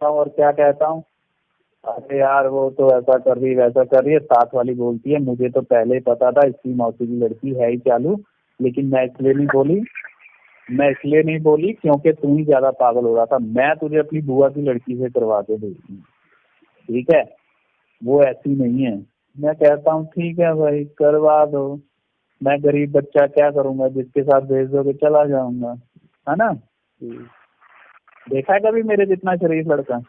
और क्या कहता हूँ, अरे यार वो तो ऐसा कर रही वैसा कर रही है। साथ वाली बोलती है मुझे तो पहले ही पता था इसकी मौसी की लड़की है ही चालू, लेकिन मैं इसलिए नहीं बोली क्योंकि तू ही ज्यादा पागल हो रहा था। मैं तुझे अपनी बुआ की लड़की से करवा के भेजती हूँ, ठीक है, वो ऐसी नहीं है। मैं कहता हूँ ठीक है भाई करवा दो, मैं गरीब बच्चा क्या करूंगा, जिसके साथ भेज दोगे चला जाऊंगा, है ना। देखा है कभी मेरे जितना शरीफ लड़का?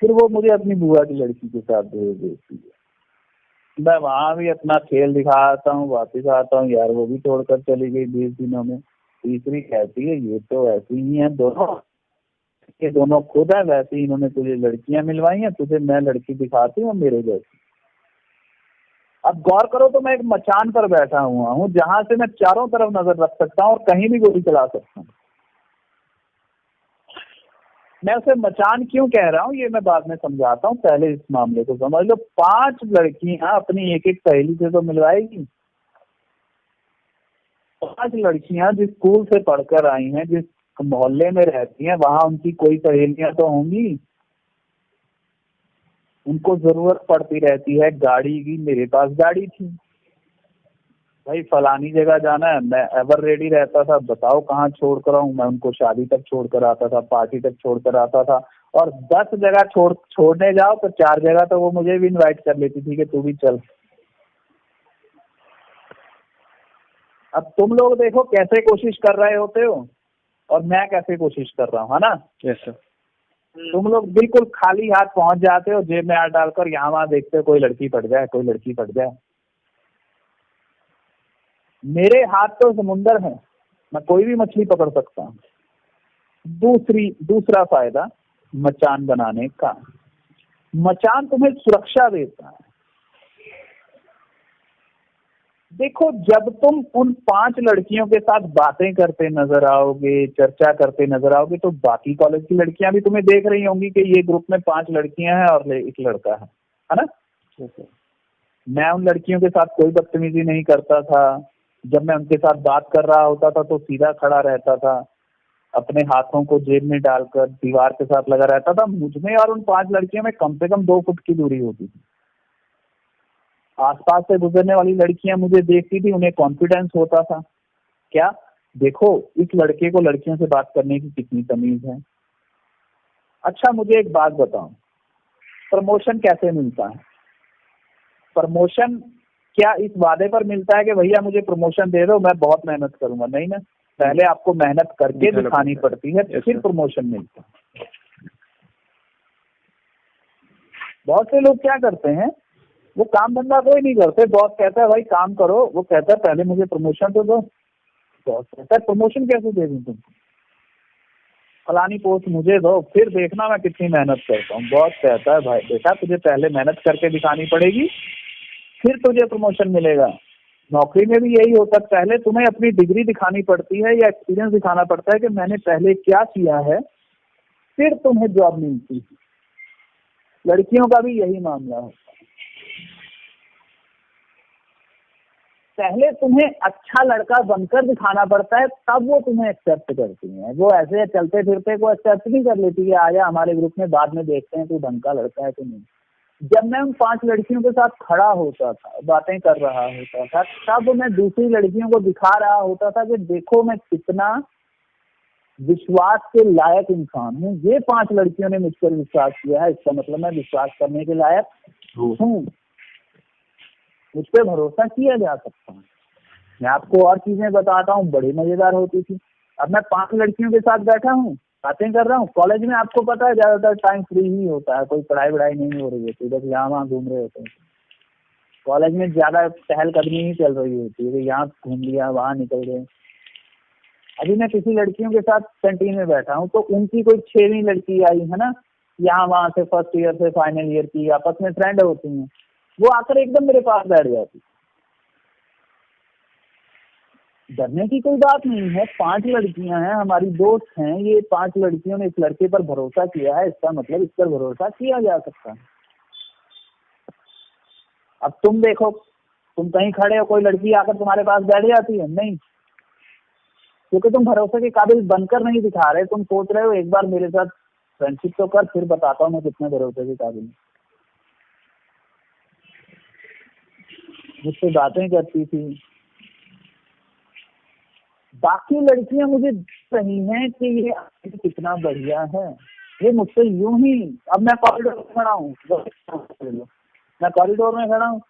फिर वो मुझे अपनी बुआ की लड़की के साथ भेज देती है। मैं वहां भी अपना खेल दिखाता हूँ, वापिस आता हूँ, यार वो भी छोड़कर चली गई 20 दिनों में। तीसरी कहती है ये तो ऐसी ही है दोनों, ये दोनों खुद है वैसे, इन्होंने तुझे लड़कियां मिलवाई हैं, तुझे मैं लड़की दिखाती हूँ मेरे जैसी। अब गौर करो तो मैं एक मचान पर बैठा हुआ हूँ जहां से मैं चारों तरफ नजर रख सकता हूँ और कहीं भी गोली चला सकता हूँ। मैं उसे मचान क्यों कह रहा हूँ ये मैं बाद में समझाता हूँ, पहले इस मामले को समझ लो। 5 लड़कियां अपनी एक एक सहेली से तो मिलवाएगी। 5 लड़कियां जिस स्कूल से पढ़कर आई हैं, जिस मोहल्ले में रहती हैं, वहां उनकी कोई सहेलियां तो होंगी। उनको जरूरत पड़ती रहती है गाड़ी की, मेरे पास गाड़ी थी भाई, फलानी जगह जाना है, मैं एवर रेडी रहता था, बताओ कहाँ छोड़ कर आऊं। मैं उनको शादी तक छोड़ कर आता था, पार्टी तक छोड़ कर आता था, और 10 जगह छोड़ने जाओ तो 4 जगह तो वो मुझे भी इनवाइट कर लेती थी कि तू भी चल। अब तुम लोग देखो कैसे कोशिश कर रहे होते हो और मैं कैसे कोशिश कर रहा हूँ, है ना। Yes sir. तुम लोग बिल्कुल खाली हाथ पहुंच जाते हो, जेब में हाथ डालकर यहाँ वहां देखते हो कोई लड़की पट जाए, कोई लड़की पट जाए। मेरे हाथ तो समुंदर है, मैं कोई भी मछली पकड़ सकता हूँ। दूसरा फायदा मचान बनाने का, मचान तुम्हें सुरक्षा देता है। देखो जब तुम उन 5 लड़कियों के साथ बातें करते नजर आओगे, चर्चा करते नजर आओगे, तो बाकी कॉलेज की लड़कियां भी तुम्हें देख रही होंगी कि ये ग्रुप में 5 लड़कियां हैं और एक लड़का है ना। मैं उन लड़कियों के साथ कोई बदतमीजी नहीं करता था। जब मैं उनके साथ बात कर रहा होता था तो सीधा खड़ा रहता था, अपने हाथों को जेब में डालकर दीवार के साथ लगा रहता था। मुझमें और उन 5 लड़कियों में कम से कम 2 फुट की दूरी होती थी। आसपास से गुजरने वाली लड़कियां मुझे देखती थी, उन्हें कॉन्फिडेंस होता था, क्या देखो इस लड़के को लड़कियों से बात करने की कितनी तमीज है। अच्छा मुझे एक बात बताओ, प्रमोशन कैसे मिलता है? प्रमोशन क्या इस वादे पर मिलता है कि भैया मुझे प्रमोशन दे दो, मैं बहुत मेहनत करूंगा? नहीं ना, पहले आपको मेहनत करके दिखानी पड़ती है, फिर प्रमोशन मिलता है। बहुत से लोग क्या करते हैं, वो काम धंधा कोई नहीं करते, बॉस कहता है भाई काम करो, वो कहता है पहले मुझे प्रमोशन तो दो। बॉस कहता है प्रमोशन कैसे दे दूं तुमको, फलानी पोस्ट मुझे दो, फिर देखना मैं कितनी मेहनत करता हूँ। बॉस कहता है भाई बेटा तुझे पहले मेहनत करके दिखानी पड़ेगी, फिर तुझे प्रमोशन मिलेगा। नौकरी में भी यही होता है, पहले तुम्हें अपनी डिग्री दिखानी पड़ती है या एक्सपीरियंस दिखाना पड़ता है कि मैंने पहले क्या किया है, फिर तुम्हें जॉब मिलती है। लड़कियों का भी यही मामला है, पहले तुम्हें अच्छा लड़का बनकर दिखाना पड़ता है, तब वो तुम्हें एक्सेप्ट करती हैं। वो ऐसे चलते फिरते को एक्सेप्ट नहीं कर लेती है, आया हमारे ग्रुप में, बाद में देखते हैं तू ढंग का लड़का है कि नहीं। जब मैं उन 5 लड़कियों के साथ खड़ा होता था, बातें कर रहा होता था, तब मैं दूसरी लड़कियों को दिखा रहा होता था कि देखो मैं कितना विश्वास के लायक इंसान हूँ। ये 5 लड़कियों ने मुझ पर विश्वास किया है, इसका मतलब मैं विश्वास करने के लायक हूँ, मुझ पर भरोसा किया जा सकता है। मैं आपको और चीजें बताता हूँ, बड़ी मजेदार होती थी। अब मैं 5 लड़कियों के साथ बैठा हूँ, बातें कर रहा हूँ। कॉलेज में आपको पता है ज्यादातर टाइम फ्री ही होता है, कोई पढ़ाई वढ़ाई नहीं हो रही होती, बस यहाँ वहाँ घूम रहे होते हैं। कॉलेज में ज्यादा चहलकदमी ही चल रही होती है कि यहाँ घूम लिया, वहाँ निकल गए। अभी मैं किसी लड़कियों के साथ कैंटीन में बैठा हूँ, तो उनकी कोई 6वीं लड़की आई है ना, यहाँ वहाँ से, फर्स्ट ईयर से फाइनल ईयर की, आपस में फ्रेंड होती हैं, वो आकर एकदम मेरे पास बैठ जाती। डरने की कोई बात नहीं है, 5 लड़कियां हैं, हमारी दोस्त हैं, ये 5 लड़कियों ने इस लड़के पर भरोसा किया है, इसका मतलब इस पर भरोसा किया जा सकता है। अब तुम देखो, तुम कहीं खड़े हो, कोई लड़की आकर तुम्हारे पास बैठ जाती है? नहीं, क्योंकि तुम भरोसे के काबिल बनकर नहीं दिखा रहे। तुम सोच रहे हो एक बार मेरे साथ फ्रेंडशिप तो कर, फिर बताता हूँ मैं कितने भरोसे के काबिल। मुझसे बातें करती थी, बाकी लड़कियां मुझे सही हैं कि ये कितना बढ़िया है, ये मुझसे यूं ही। अब मैं कॉरिडोर में खड़ा हूँ, मैं कॉरिडोर में खड़ा हूँ,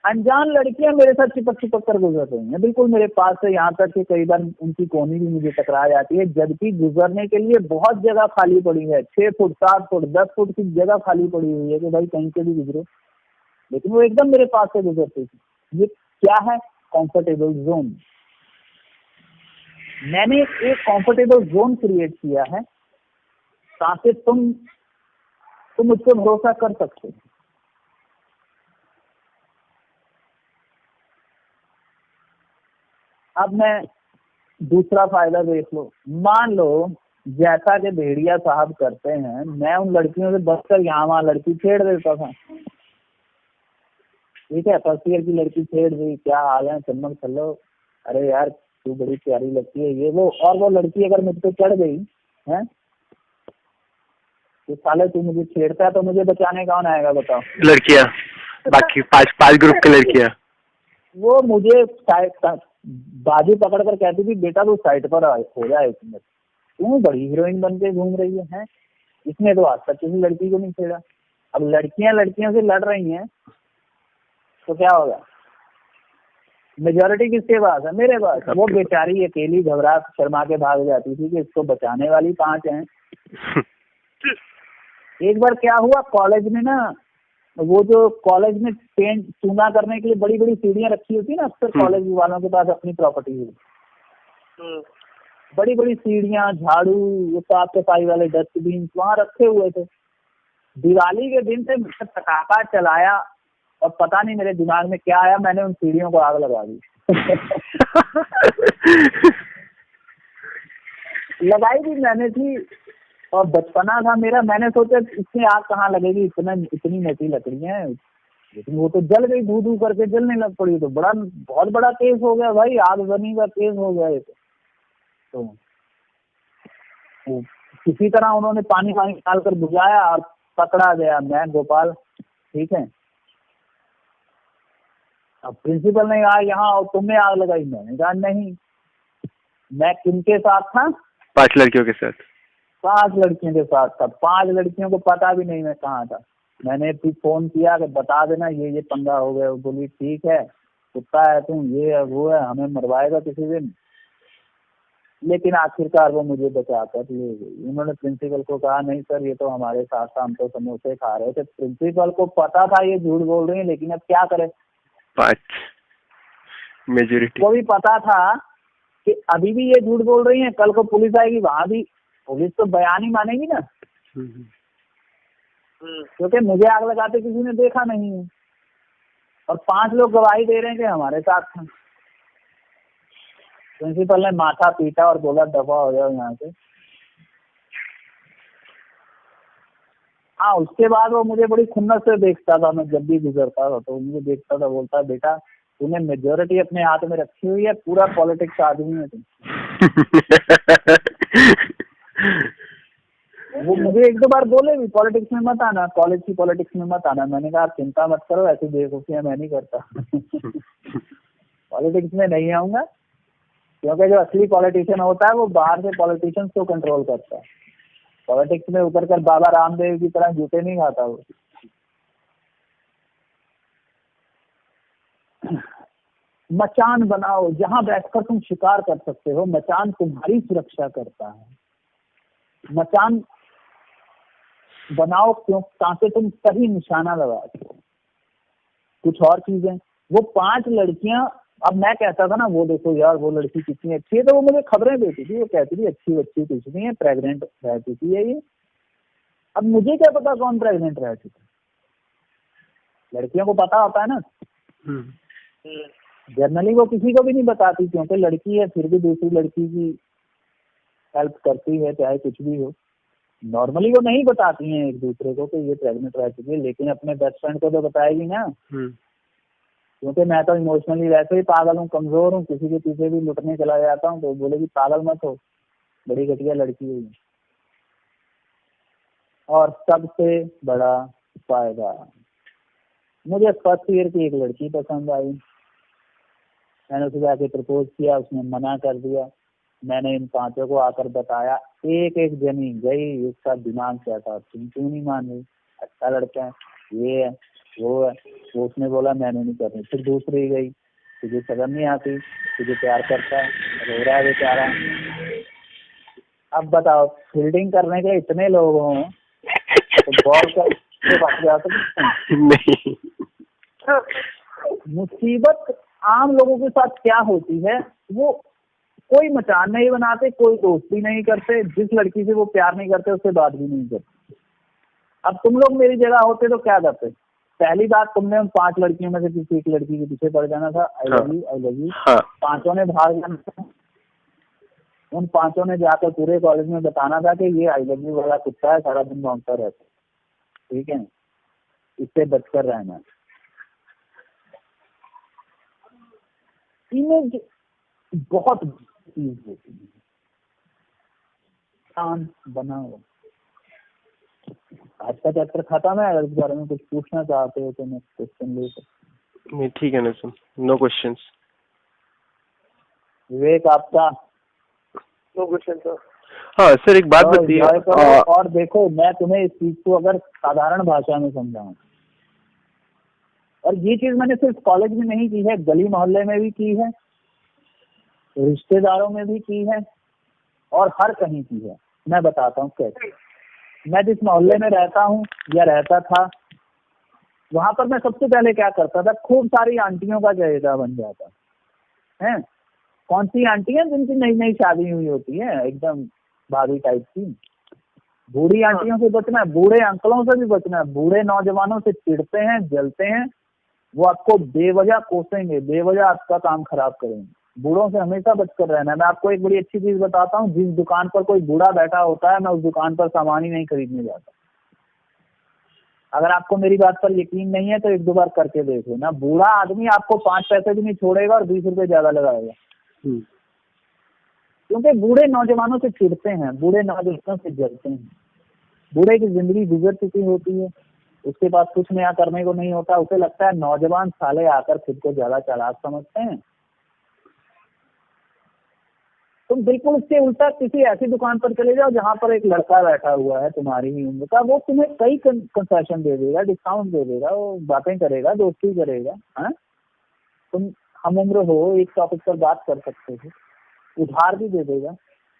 अनजान लड़कियां मेरे साथ चिपक चिपक कर गुजर रही हैं बिल्कुल मेरे पास से, यहाँ तक कि कई बार उनकी कोहनी भी मुझे टकरा जाती है, जबकि गुजरने के लिए बहुत जगह खाली पड़ी है, 6 फुट 7 फुट 10 फुट की जगह खाली पड़ी हुई है कि भाई कहीं से भी गुजरो, लेकिन वो एकदम मेरे पास से गुजरती थी। ये क्या है? Comfortable zone. मैंने एक कंफर्टेबल जोन क्रिएट किया है ताकि तुम मुझ पर भरोसा कर सकते हो। अब मैं दूसरा फायदा देख लो, मान लो जैसा कि भेड़िया साहब करते हैं, मैं उन लड़कियों से बचकर यहाँ वहाँ लड़की छेड़ देता था। ठीक है, फर्स्ट ईयर की लड़की छेड़ दी, क्या हाल है, चमक चलो, अरे यार तू बड़ी प्यारी लगती है, ये वो, और वो लड़की अगर मुझ पे चढ़ गई है तो साले तू मुझे छेड़ता है तो मुझे बचाने कौन आएगा बताओ? लड़कियां, बाकी पांच ग्रुप की लड़कियां। वो मुझे बाजू पकड़ कर कहती थी, बेटा तू साइड पर हो जाए, एक मिनट, तू बड़ी हीरोइन बन के घूम रही है? इसने तो आज तक किसी लड़की को नहीं छेड़ा। अब लड़कियां लड़कियों से लड़ रही हैं तो क्या होगा? मेजोरिटी किसके पास है? मेरे पास। वो बेचारी अकेली घबरा शर्मा के भाग जाती थी कि इसको बचाने वाली 5 हैं। एक बार क्या हुआ, कॉलेज में ना, वो जो कॉलेज में पेंट चूना करने के लिए बड़ी बड़ी सीढ़ियां रखी होती है ना, अक्सर कॉलेज वालों के पास अपनी प्रॉपर्टी है, बड़ी बड़ी सीढ़ियां, झाड़ू, वो साफ सफाई वाले डस्टबिन वहां रखे हुए थे। दिवाली के दिन से मैंने पटाखा चलाया और पता नहीं मेरे दिमाग में क्या आया, मैंने उन सीढ़ियों को आग लगा दी। लगाई भी मैंने थी और बचपना था मेरा, मैंने सोचा इसमें आग कहाँ लगेगी, इतनी मोटी लकड़ी है, लेकिन वो तो जल गई, धू धू करके जलने लग पड़ी। तो बहुत बड़ा केस हो गया भाई, आग बनी का केस हो गया ये तो किसी तरह उन्होंने पानी डालकर बुझाया और पकड़ा गया मैं, गोपाल। ठीक है, अब प्रिंसिपल ने कहा यहाँ और तुमने आग लगाई? मैंने कहा नहीं। मैं किनके साथ था? 5 लड़कियों के साथ। 5 लड़कियों के साथ था। 5 लड़कियों को पता भी नहीं मैं कहाँ था। मैंने फिर फोन किया कि बता देना ये पंगा हो गया। बोली ठीक है, कुत्ता है तुम, ये है वो है, हमें मरवाएगा किसी दिन। लेकिन आखिरकार वो मुझे बचा कर ले गई। उन्होंने प्रिंसिपल को कहा नहीं सर ये तो हमारे साथ था, हम तो समोसे खा रहे थे। प्रिंसिपल को पता था ये झूठ बोल रही है, लेकिन अब क्या करे, 5 मेजोरिटी को भी पता था कि अभी भी ये झूठ बोल रही है, कल को पुलिस आएगी, वहां भी पुलिस तो बयान ही मानेगी ना, क्योंकि मुझे आग लगाते किसी ने देखा नहीं है और 5 लोग गवाही दे रहे हैं कि हमारे साथ था। प्रिंसिपल ने माथा पीटा और बोला दफा हो जाओ यहाँ से। हाँ, उसके बाद वो मुझे बड़ी खुन्नस से देखता था, मैं जब भी गुजरता था तो मुझे देखता था, बोलता बेटा तूने मेजोरिटी अपने हाथ में रखी हुई है, पूरा पॉलिटिक्स आदमी है तुम। वो मुझे 1-2 बार बोले भी पॉलिटिक्स में मत आना, कॉलेज की पॉलिटिक्स में मत आना। मैंने कहा चिंता मत करो, ऐसी बेवकूफियां मैं नहीं करता। पॉलिटिक्स में नहीं आऊंगा, क्योंकि जो असली पॉलिटिशियन होता है वो बाहर से पॉलिटिशियंस को कंट्रोल करता है। पॉलिटिक्स में उतर कर बाबा रामदेव की तरह जूते नहीं खाता वो। मचान बनाओ जहां बैठकर तुम शिकार कर सकते हो, मचान तुम्हारी सुरक्षा करता है। मचान बनाओ क्यों, ताकि तुम सही निशाना लगा सको। कुछ और चीजें, वो 5 लड़कियां, अब मैं कहता था ना वो देखो यार वो लड़की कितनी अच्छी है, तो वो मुझे खबरें देती थी, वो कहती थी अच्छी बच्ची कुछ नहीं है, प्रेग्नेंट रहती थी ये। अब मुझे क्या पता कौन प्रेग्नेंट रहती थी, लड़कियों को पता होता है ना। जनरली वो किसी को भी नहीं बताती, क्योंकि लड़की है, फिर भी दूसरी लड़की की हेल्प करती है चाहे कुछ भी हो। नॉर्मली वो नहीं बताती हैं एक दूसरे को कि ये प्रेग्नेंट रह चुकी है, लेकिन अपने बेस्ट फ्रेंड को तो बताएगी ना। क्योंकि मैं तो इमोशनली वैसे ही पागल हूँ, कमजोर हूँ, किसी के पीछे भी लुटने चला जाता हूँ तो बोलेगी पागल मत हो, बड़ी घटिया लड़की है। और सबसे बड़ा फायदा, मुझे फर्स्ट ईयर की एक लड़की पसंद आई, मैंने उसे जाके प्रपोज किया, उसने मना कर दिया। मैंने इन 5 को आकर बताया, एक एक जनी गई, उसका दिमाग क्या था, तुम क्यों नहीं मान रही, अच्छा लड़का है, ये है वो है, वो उसने बोला मैंने नहीं करनी। फिर दूसरी गई, तुझे शर्म नहीं आती, तुझे प्यार करता है, रो रहा है बेचारा। अब बताओ, फील्डिंग करने के इतने लोग हों तो बॉल का बात जा सकते नहीं। मुसीबत आम लोगों के साथ क्या होती है, वो कोई मचान नहीं बनाते, कोई दोस्ती नहीं करते, जिस लड़की से वो प्यार नहीं करते उससे बात भी नहीं करते। अब तुम लोग मेरी जगह होते तो क्या करते? पहली बात, तुमने उन 5 लड़कियों में से किसी एक लड़की के पीछे पड़ जाना था, I love you, I love you, हाँ 5 ने भाग जाना था। उन 5 ने जाकर पूरे कॉलेज में बताना था कि ये आई लव यू वाला कुत्ता है, सारा दिन भौंकता रहता है, ठीक है, इससे बचकर रहना। इमेज बहुत चीज होती है, शान बनाओ। आज का चैप्टर खत्म है, अगर इस बारे में कुछ पूछना चाहते हो तो नेक्स्ट क्वेश्चन ले सकते। नहीं ठीक है ना सर, नो क्वेश्चंस। विवेक आपका? No question sir. हाँ सर एक बात तो बताइए। enjoy करो। और देखो, मैं तुम्हें इस चीज को अगर साधारण भाषा में समझाऊं, और ये चीज मैंने सिर्फ कॉलेज में नहीं की है, गली मोहल्ले में भी की है, रिश्तेदारों में भी की है, और हर कहीं की है। मैं बताता हूँ कैसे। मैं जिस मोहल्ले में रहता हूँ या रहता था, वहां पर मैं सबसे पहले क्या करता था, खूब सारी आंटियों का चहेता बन जाता है। कौन सी आंटियां? जिनकी नई नई शादी हुई होती है, एकदम भाभी टाइप की। बूढ़ी आंटियों से बचना है, बूढ़े अंकलों से भी बचना है। बूढ़े नौजवानों से चिढ़ते हैं, जलते हैं, वो आपको बेवजह कोसेंगे, बेवजह आपका काम खराब करेंगे। बूढ़ों से हमेशा बचकर रहना है। मैं आपको एक बड़ी अच्छी चीज बताता हूँ, जिस दुकान पर कोई बूढ़ा बैठा होता है, मैं उस दुकान पर सामान ही नहीं खरीदने जाता। अगर आपको मेरी बात पर यकीन नहीं है तो 1-2 बार करके देख लेना। बूढ़ा आदमी आपको 5 पैसे भी नहीं छोड़ेगा और 20 रुपए ज्यादा लगाएगा, क्योंकि बूढ़े नौजवानों से चिढ़ते हैं, बूढ़े नौजवानों से जलते हैं। बूढ़े की जिंदगी गुजर चुकी होती है, उसके पास कुछ नया करने को नहीं होता। उसे लगता है नौजवान साले आकर खुद को ज्यादा चालाक समझते हैं। तुम बिल्कुल उसके उल्टा किसी ऐसी दुकान पर चले जाओ जहां पर एक लड़का बैठा हुआ है तुम्हारी ही उम्र का, वो तुम्हें कई कंसेशन दे देगा, डिस्काउंट दे देगा, वो बातें करेगा, दोस्ती करेगा, है। तुम हम उम्र हो, एक टॉपिक पर बात कर सकते हो, उधार भी दे देगा।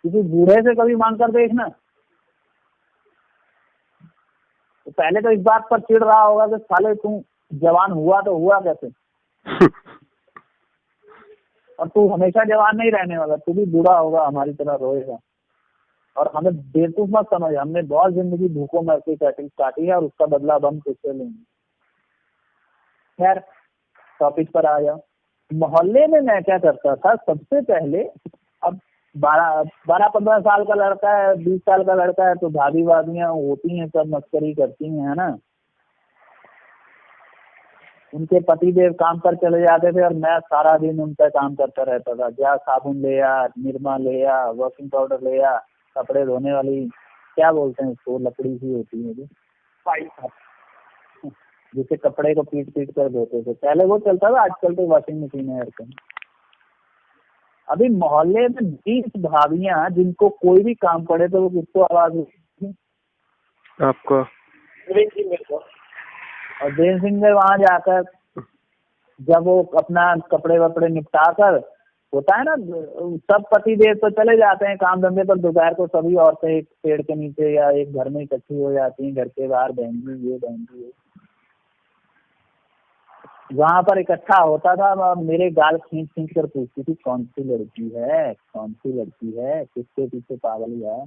किसी बूढ़े से कभी मांग कर देखना, तो पहले तो इस बात पर चिढ़ रहा होगा कि साले तू जवान हुआ तो हुआ कैसे, और तू हमेशा जवान नहीं रहने वाला, तू भी बूढ़ा होगा, हमारी तरह रोएगा। और हमें बेवकूफ मत समझ, हमने बहुत जिंदगी भूखों मर के काटी है, और उसका बदला अब हम किससे लेंगे। खैर, टॉपिक पर आ जाओ। मोहल्ले में मैं क्या करता था, सबसे पहले, अब 12-15 साल का लड़का है, 20 साल का लड़का है, तो भाभी भाभियां होती हैं, सब मस्करी करती हैं, है ना। उनके पति देव काम पर चले जाते थे और मैं सारा दिन उन पर काम करता रहता था। जा साबुन ले आ, निरमा ले आ, वॉशिंग पाउडर ले आ, कपड़े धोने वाली, क्या बोलते हैं उसको, लकड़ी सी होती है जो जिसे कपड़े को पीट पीट कर धोते थे, पहले वो चलता था, आजकल तो वॉशिंग मशीन है हर कहीं। अभी मोहल्ले में 20 भाभियां, जिनको कोई भी काम पड़े तो वो किसको आवाज उठाती? आपको। और देव सिंह ने वहां जाकर, जब वो अपना कपड़े वपड़े निपटा कर, होता है ना, सब पति देव तो चले जाते हैं काम धंधे पर, दोपहर को सभी औरतें एक पेड़ के नीचे या एक घर में इकट्ठी हो जाती हैं, घर के बाहर बहनगी ये बहनगी ये, वहां पर इकट्ठा होता था। और मेरे गाल खींच खींच कर पूछती थी, कौन सी लड़की है, कौन सी लड़की है, किसके पीछे पागल है।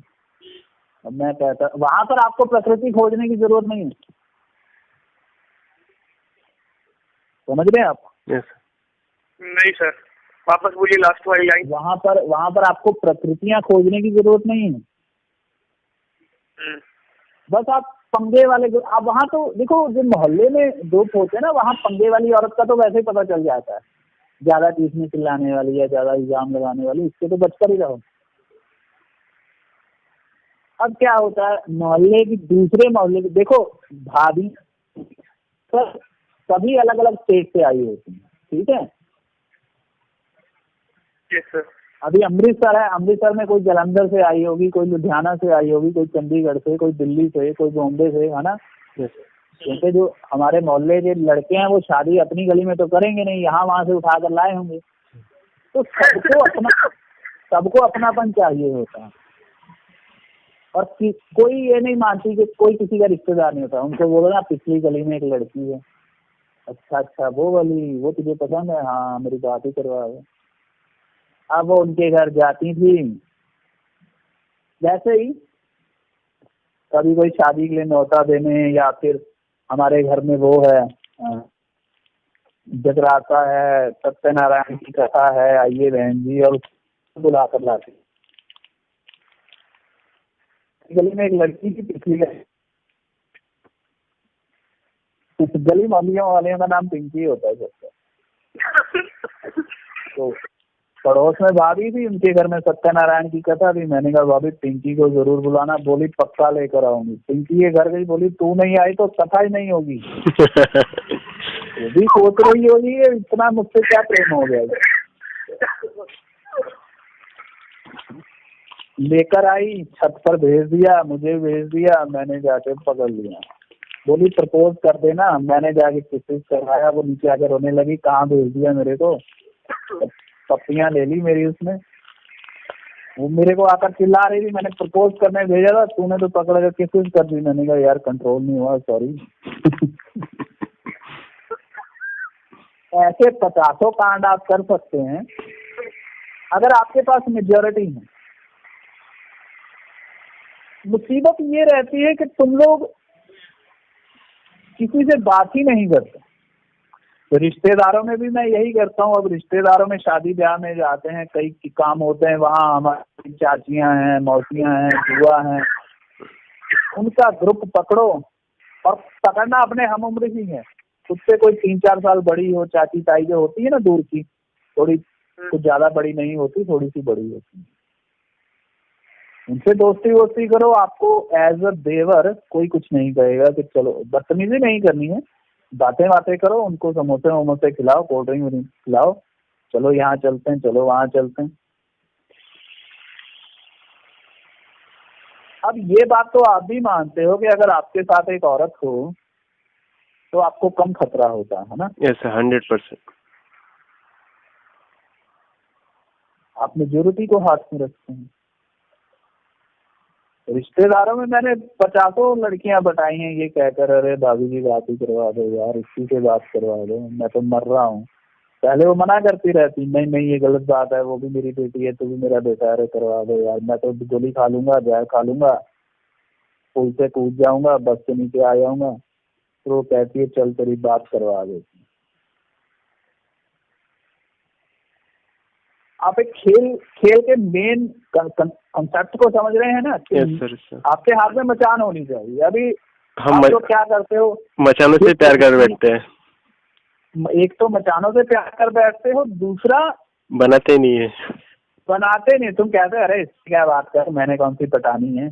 अब मैं कहता, वहां पर आपको प्रकृति खोजने की जरूरत नहीं है, समझ रहे हैं आप? यस नहीं सर, वापस बोलिए लास्ट वाली लाइन। वहां पर आपको प्रकृतियां खोजने की जरूरत नहीं है। बस आप पंगे वाले, आप वहां तो देखो, जो मोहल्ले में दोस्त होते हैं ना, वहां पंगे वाली औरत का तो वैसे ही पता चल जाता है, ज्यादा चीखने चिल्लाने वाली या ज्यादा इल्जाम लगाने वाली, इससे तो बचकर ही रहो। अब क्या होता है, मोहल्ले की दूसरे मोहल्ले की, देखो भाभी सब सभी अलग अलग स्टेट से आई होती है, ठीक है। Yes sir. अभी अमृतसर है, अमृतसर में कोई जालंधर से आई होगी, कोई लुधियाना से आई होगी, कोई चंडीगढ़ से, कोई दिल्ली से, कोई बॉम्बे से, है ना। क्योंकि जो हमारे मोहल्ले के लड़के हैं वो शादी अपनी गली में तो करेंगे नहीं, यहाँ वहां से उठा कर लाए होंगे। तो सबको अपनापन चाहिए होता है। और कोई ये नहीं मानती कि कोई किसी का रिश्तेदार नहीं होता। उनको बोलो ना, पिछली गली में एक लड़की है, अच्छा वो वाली, वो तुझे पसंद है, हाँ मेरी बात ही करवा दो। अब वो उनके घर जाती थी, जैसे ही कभी कोई शादी के लिए न्योता देने, या फिर हमारे घर में वो है, जगराता है, सत्यनारायण की कथा है, आइए बहन जी, और बुला कर लाते। गली में एक लड़की की पिछली गली मोहल्लियों वाले का नाम पिंकी होता है सबका। तो पड़ोस में भाभी थी, उनके घर में सत्यनारायण की कथा थी। मैंने कहा भाभी पिंकी को जरूर बुलाना। बोली पक्का लेकर आऊंगी। पिंकी के घर गई, बोली तू नहीं आई तो कथा ही नहीं होगी। वो भी सोच रही होगी इतना मुझसे क्या प्रेम हो गया। लेकर आई, छत पर भेज दिया, मुझे भेज दिया, मैंने जाके पकड़ लिया। बोली प्रपोज कर देना। मैंने जाके किसी करवाया, वो नीचे आकर रोने लगी, कहाँ भेज दिया मेरे को। पप्पियां ले ली मेरी उसने। वो मेरे को आकर चिल्ला रही थी, मैंने प्रपोज करने भेजा था, तूने तो पकड़ कर किसी कर दी। मैंने कहा यार कंट्रोल नहीं हुआ, सॉरी। ऐसे 50 कांड आप कर सकते हैं अगर आपके पास मेजॉरिटी है। मुसीबत ये रहती है कि तुम लोग किसी से बात ही नहीं करते। तो रिश्तेदारों में भी मैं यही करता हूँ। अब रिश्तेदारों में शादी ब्याह में जाते हैं, कई काम होते हैं, वहाँ हमारी चाचियां हैं, मौसियां हैं, बुआ हैं, उनका ग्रुप पकड़ो। और पकड़ना अपने हम उम्र ही है, खुद से कोई 3-4 साल बड़ी हो, चाची ताई जो होती है ना दूर की, थोड़ी कुछ ज्यादा बड़ी नहीं होती, थोड़ी सी बड़ी होती है, उनसे दोस्ती वोस्ती करो। आपको एज अ देवर कोई कुछ नहीं कहेगा कि चलो, बदतमीजी नहीं करनी है, बातें करो, उनको समोसे वमोसे खिलाओ, कोल्ड ड्रिंक खिलाओ, चलो यहाँ चलते हैं, चलो वहां चलते हैं। अब ये बात तो आप भी मानते हो कि अगर आपके साथ एक औरत हो तो आपको कम खतरा होता है ना? यस 100%। आप मेजोरिटी को हाथ में रखते हैं। रिश्तेदारों में मैंने 50 लड़कियां बताई हैं ये कहकर, अरे भाभी जी बात ही करवा दो यार, इसी से बात करवा दो, मैं तो मर रहा हूँ। पहले वो मना करती रहती, नहीं नहीं ये गलत बात है, वो भी मेरी बेटी है, तू भी मेरा बेटा है, करवा दो यार, मैं तो गोली खा लूंगा, जहर खा लूंगा, पुल से कूद जाऊंगा, बस से नीचे आ जाऊंगा। तो वो कहती है चल तेरी बात करवा देती। आप एक खेल के मेन कंसेप्ट को समझ रहे हैं ना? Yes sir. आपके हाथ में मचान होनी चाहिए। अभी हम आप लोग क्या करते हो? मचानों से प्यार कर बैठते हैं। एक तो मचानों से प्यार कर बैठते हो, दूसरा बनाते नहीं है। बनाते नहीं। तुम कहते हो अरे क्या बात कर, मैंने कौन सी पटानी है।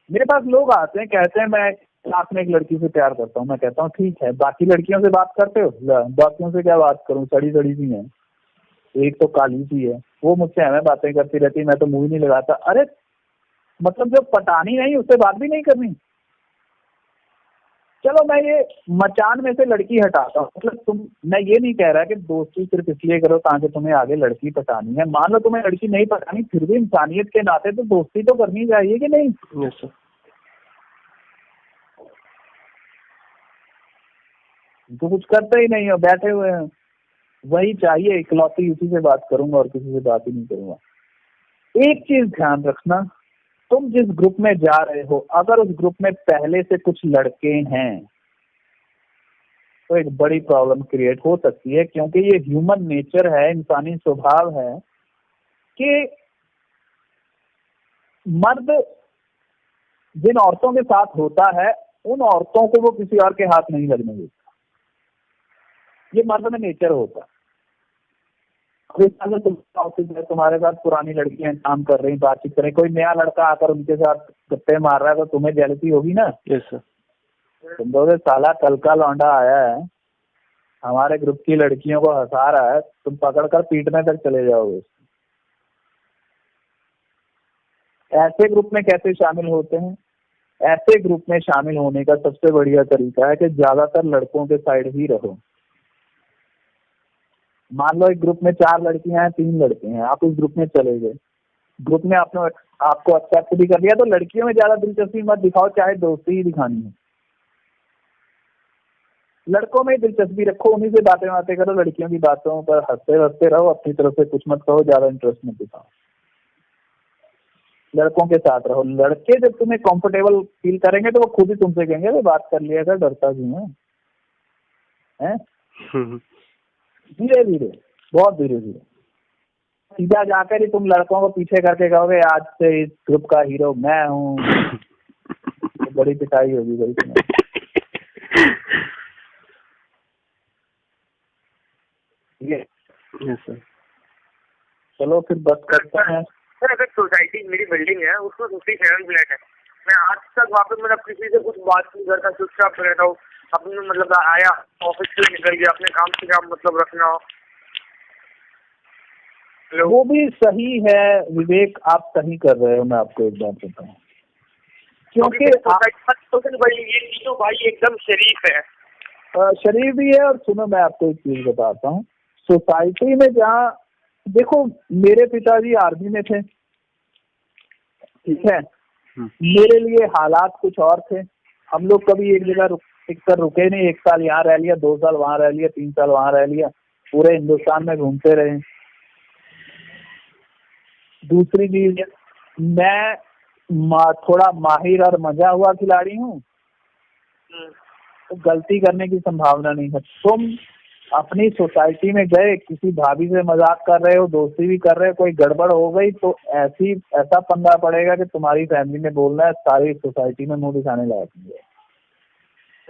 मेरे पास लोग आते हैं, कहते हैं मैं क्लास में एक लड़की से प्यार करता हूँ। मैं कहता हूँ ठीक है, बाकी लड़कियों से बात करते हो? बाकियों से क्या बात करूँ, सड़ी सड़ी सी है, एक तो काली सी है, वो मुझसे हमें बातें करती रहती, मैं तो मुंह ही नहीं लगाता। अरे मतलब जो पटानी नहीं उससे बात भी नहीं करनी। चलो मैं ये मचान में से लड़की हटाता हूँ, मतलब मैं ये नहीं कह रहा कि दोस्ती सिर्फ इसलिए करो ताकि तुम्हें आगे लड़की पटानी है। मान लो तुम्हें लड़की नहीं पटानी, फिर भी इंसानियत के नाते तो दोस्ती तो करनी चाहिए कि नहीं? Yes sir. तो कुछ करते ही नहीं हो, बैठे हुए हैं, वही चाहिए इकलौती, उसी से बात करूंगा और किसी से बात ही नहीं करूंगा। एक चीज ध्यान रखना, तुम जिस ग्रुप में जा रहे हो, अगर उस ग्रुप में पहले से कुछ लड़के हैं तो एक बड़ी प्रॉब्लम क्रिएट हो सकती है, क्योंकि ये ह्यूमन नेचर है, इंसानी स्वभाव है कि मर्द जिन औरतों के साथ होता है उन औरतों को वो किसी और के हाथ नहीं लगने देता। ये मर्द में नेचर होता है। ऑफिस में तुम्हारे साथ पुरानी लड़कियां काम कर रही, बातचीत कर रही, कोई नया लड़का आकर उनके साथ गप्पे मार रहा है तो तुम्हें जेलसी होगी ना? Yes sir. तुम लोग साला कल का लौंडा आया है, हमारे ग्रुप की लड़कियों को हंसा रहा है, तुम पकड़कर पीटने तक चले जाओगे। ऐसे ग्रुप में कैसे शामिल होते हैं? ऐसे ग्रुप में शामिल होने का सबसे बढ़िया तरीका है कि ज्यादातर लड़कों के साइड ही रहो। मान लो एक ग्रुप में 4 लड़कियां हैं, 3 लड़के हैं, आप उस ग्रुप में चले गए, ग्रुप में आपने आपको एक्सेप्ट भी कर लिया, तो लड़कियों में ज्यादा दिलचस्पी मत दिखाओ, चाहे दोस्ती ही दिखानी है। लड़कों में दिलचस्पी रखो, उन्हीं से बातें करो, लड़कियों की बातों पर हंसते रहो, अपनी तरफ से कुछ मत कहो, ज्यादा इंटरेस्ट मत दिखाओ। लड़कों के साथ रहो। लड़के जब तुम्हें कंफर्टेबल फील करेंगे तो वो खुद ही तुमसे कहेंगे भाई बात कर लिया कर, डरता क्यों है, हैं? धीरे धीरे, बहुत धीरे धीरे। सीधा जाकर ही तुम लड़कों को पीछे करके कहोगे आज से इस ग्रुप का हीरो मैं हूँ, तो बड़ी पिटाई होगी भाई तुम्हें। ठीक है, यस सर। चलो फिर बस करते हैं। सर अगर सोसाइटी मेरी बिल्डिंग है उसमें 57 फ्लैट है, मैं आज तक वहाँ पे मतलब किसी से कुछ बात नहीं करता, चुपचाप रहता हूँ अपने, मतलब आया ऑफिस से निकल गया, अपने काम से काम मतलब रखना। वो भी सही है विवेक, आप सही कर रहे हो। मैं आपको एक बात बताऊं, क्योंकि भाई ये तीनों भाई एकदम शरीफ है। शरीफ भी है। और सुनो मैं आपको एक चीज बताता हूँ, सोसाइटी में जहाँ देखो मेरे पिताजी आर्मी में थे, ठीक है, मेरे लिए हालात कुछ और थे। हम लोग कभी एक जगह टिक कर रुके नहीं, 1 साल यहाँ रह लिया, 2 साल वहाँ रह लिया, 3 साल वहाँ रह लिया, पूरे हिंदुस्तान में घूमते रहे। दूसरी चीज, मैं थोड़ा माहिर और मजा हुआ खिलाड़ी हूँ, तो गलती करने की संभावना नहीं है। तुम अपनी सोसाइटी में गए, किसी भाभी से मजाक कर रहे हो, दोस्ती भी कर रहे हो, कोई गड़बड़ हो गई तो ऐसा पंगा पड़ेगा कि तुम्हारी फैमिली ने बोलना है, सारी सोसाइटी में मुंह दिखाने लायक नहीं है,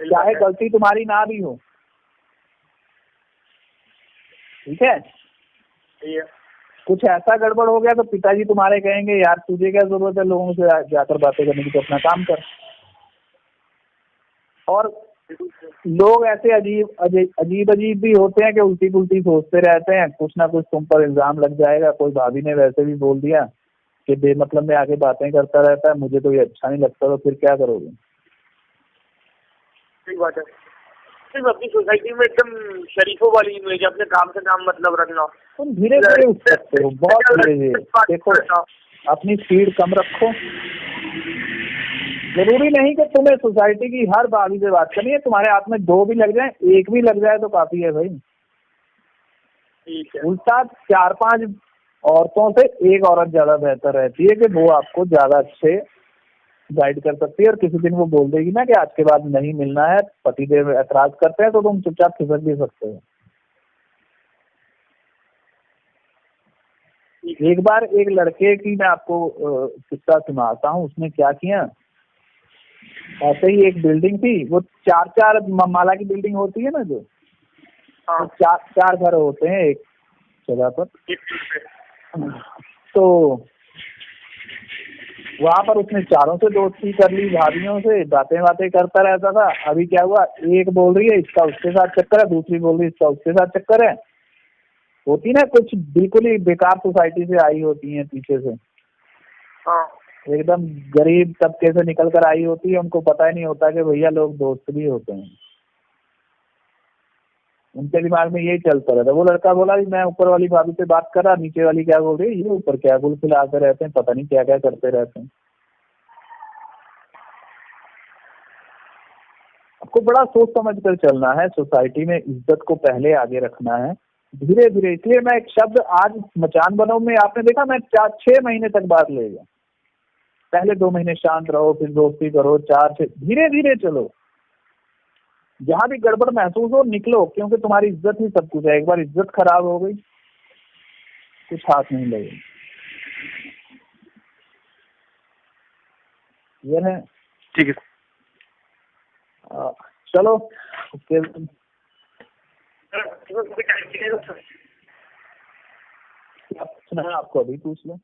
चाहे गलती तुम्हारी ना भी हो। ठीक है, कुछ ऐसा गड़बड़ हो गया तो पिताजी तुम्हारे कहेंगे यार तुझे क्या जरूरत है लोगों से जाकर बातें करने की, तो अपना काम कर। और लोग ऐसे अजीब भी होते हैं कि उल्टी पुल्टी सोचते रहते हैं, कुछ ना कुछ तुम पर इल्जाम लग जाएगा। कोई भाभी ने वैसे भी बोल दिया कि बेमतलब में आके बातें करता रहता है, मुझे तो ये अच्छा नहीं लगता, तो फिर क्या करोगे? सही बात है। सिर्फ अपनी सोसाइटी में एकदम शरीफों वाली इमेज, अपने काम से काम मतलब रखना। तुम धीरे धीरे उठ सकते हो, बहुत धीरे धीरे। देखो अपनी स्पीड कम रखो। जरूरी नहीं कि तुम्हें सोसाइटी की हर भाभी से बात करनी है, तुम्हारे हाथ में 2 भी लग जाए, 1 भी लग जाए तो काफी है भाई। ठीक है। उल्टा 4-5 औरतों से एक औरत ज्यादा बेहतर रहती है कि वो आपको ज्यादा अच्छे गाइड कर सकती है। और किसी दिन वो बोल देगी ना कि आज के बाद नहीं मिलना है, पतिदेव ऐतराज करते हैं, तो तुम चुपचाप खिसक भी सकते हो। एक बार एक लड़के की मैं आपको किस्सा सुनाता हूँ। उसने क्या किया, ऐसे ही एक बिल्डिंग थी, वो 4-4 माला की बिल्डिंग होती है ना, जो तो 4 घर होते हैं एक जगह पर। तो वहां पर उसने चारों से दोस्ती कर ली, भाभीियों से बातें करता रहता था। अभी क्या हुआ, एक बोल रही है इसका उसके साथ चक्कर है, दूसरी बोल रही है इसका उसके साथ चक्कर है। होती ना कुछ बिल्कुल ही बेकार सोसाइटी से आई होती है, पीछे से एकदम गरीब तबके से निकल कर आई होती है। उनको पता ही नहीं होता कि भैया लोग दोस्त भी होते हैं। उनके दिमाग में यही चलता रहता। वो लड़का बोला मैं ऊपर वाली भाभी से बात कर रहा, नीचे वाली क्या बोल रही है, ये ऊपर क्या गुल खिलाते रहते हैं, पता नहीं क्या क्या करते रहते हैं। आपको बड़ा सोच समझ कर चलना है। सोसाइटी में इज्जत को पहले आगे रखना है, धीरे धीरे। इसलिए मैं एक शब्द आज मचान बनाओ में, आपने देखा मैं 6 महीने तक बात ले गया। पहले 2 महीने शांत रहो, फिर दोस्ती करो, 4-6 धीरे धीरे चलो। जहां भी गड़बड़ महसूस हो निकलो, क्योंकि तुम्हारी इज्जत ही सब कुछ है। एक बार इज्जत खराब हो गई कुछ हाथ नहीं लगेगा। ये है, ठीक है। चलो उसके पूछना है आपको अभी पूछ लो।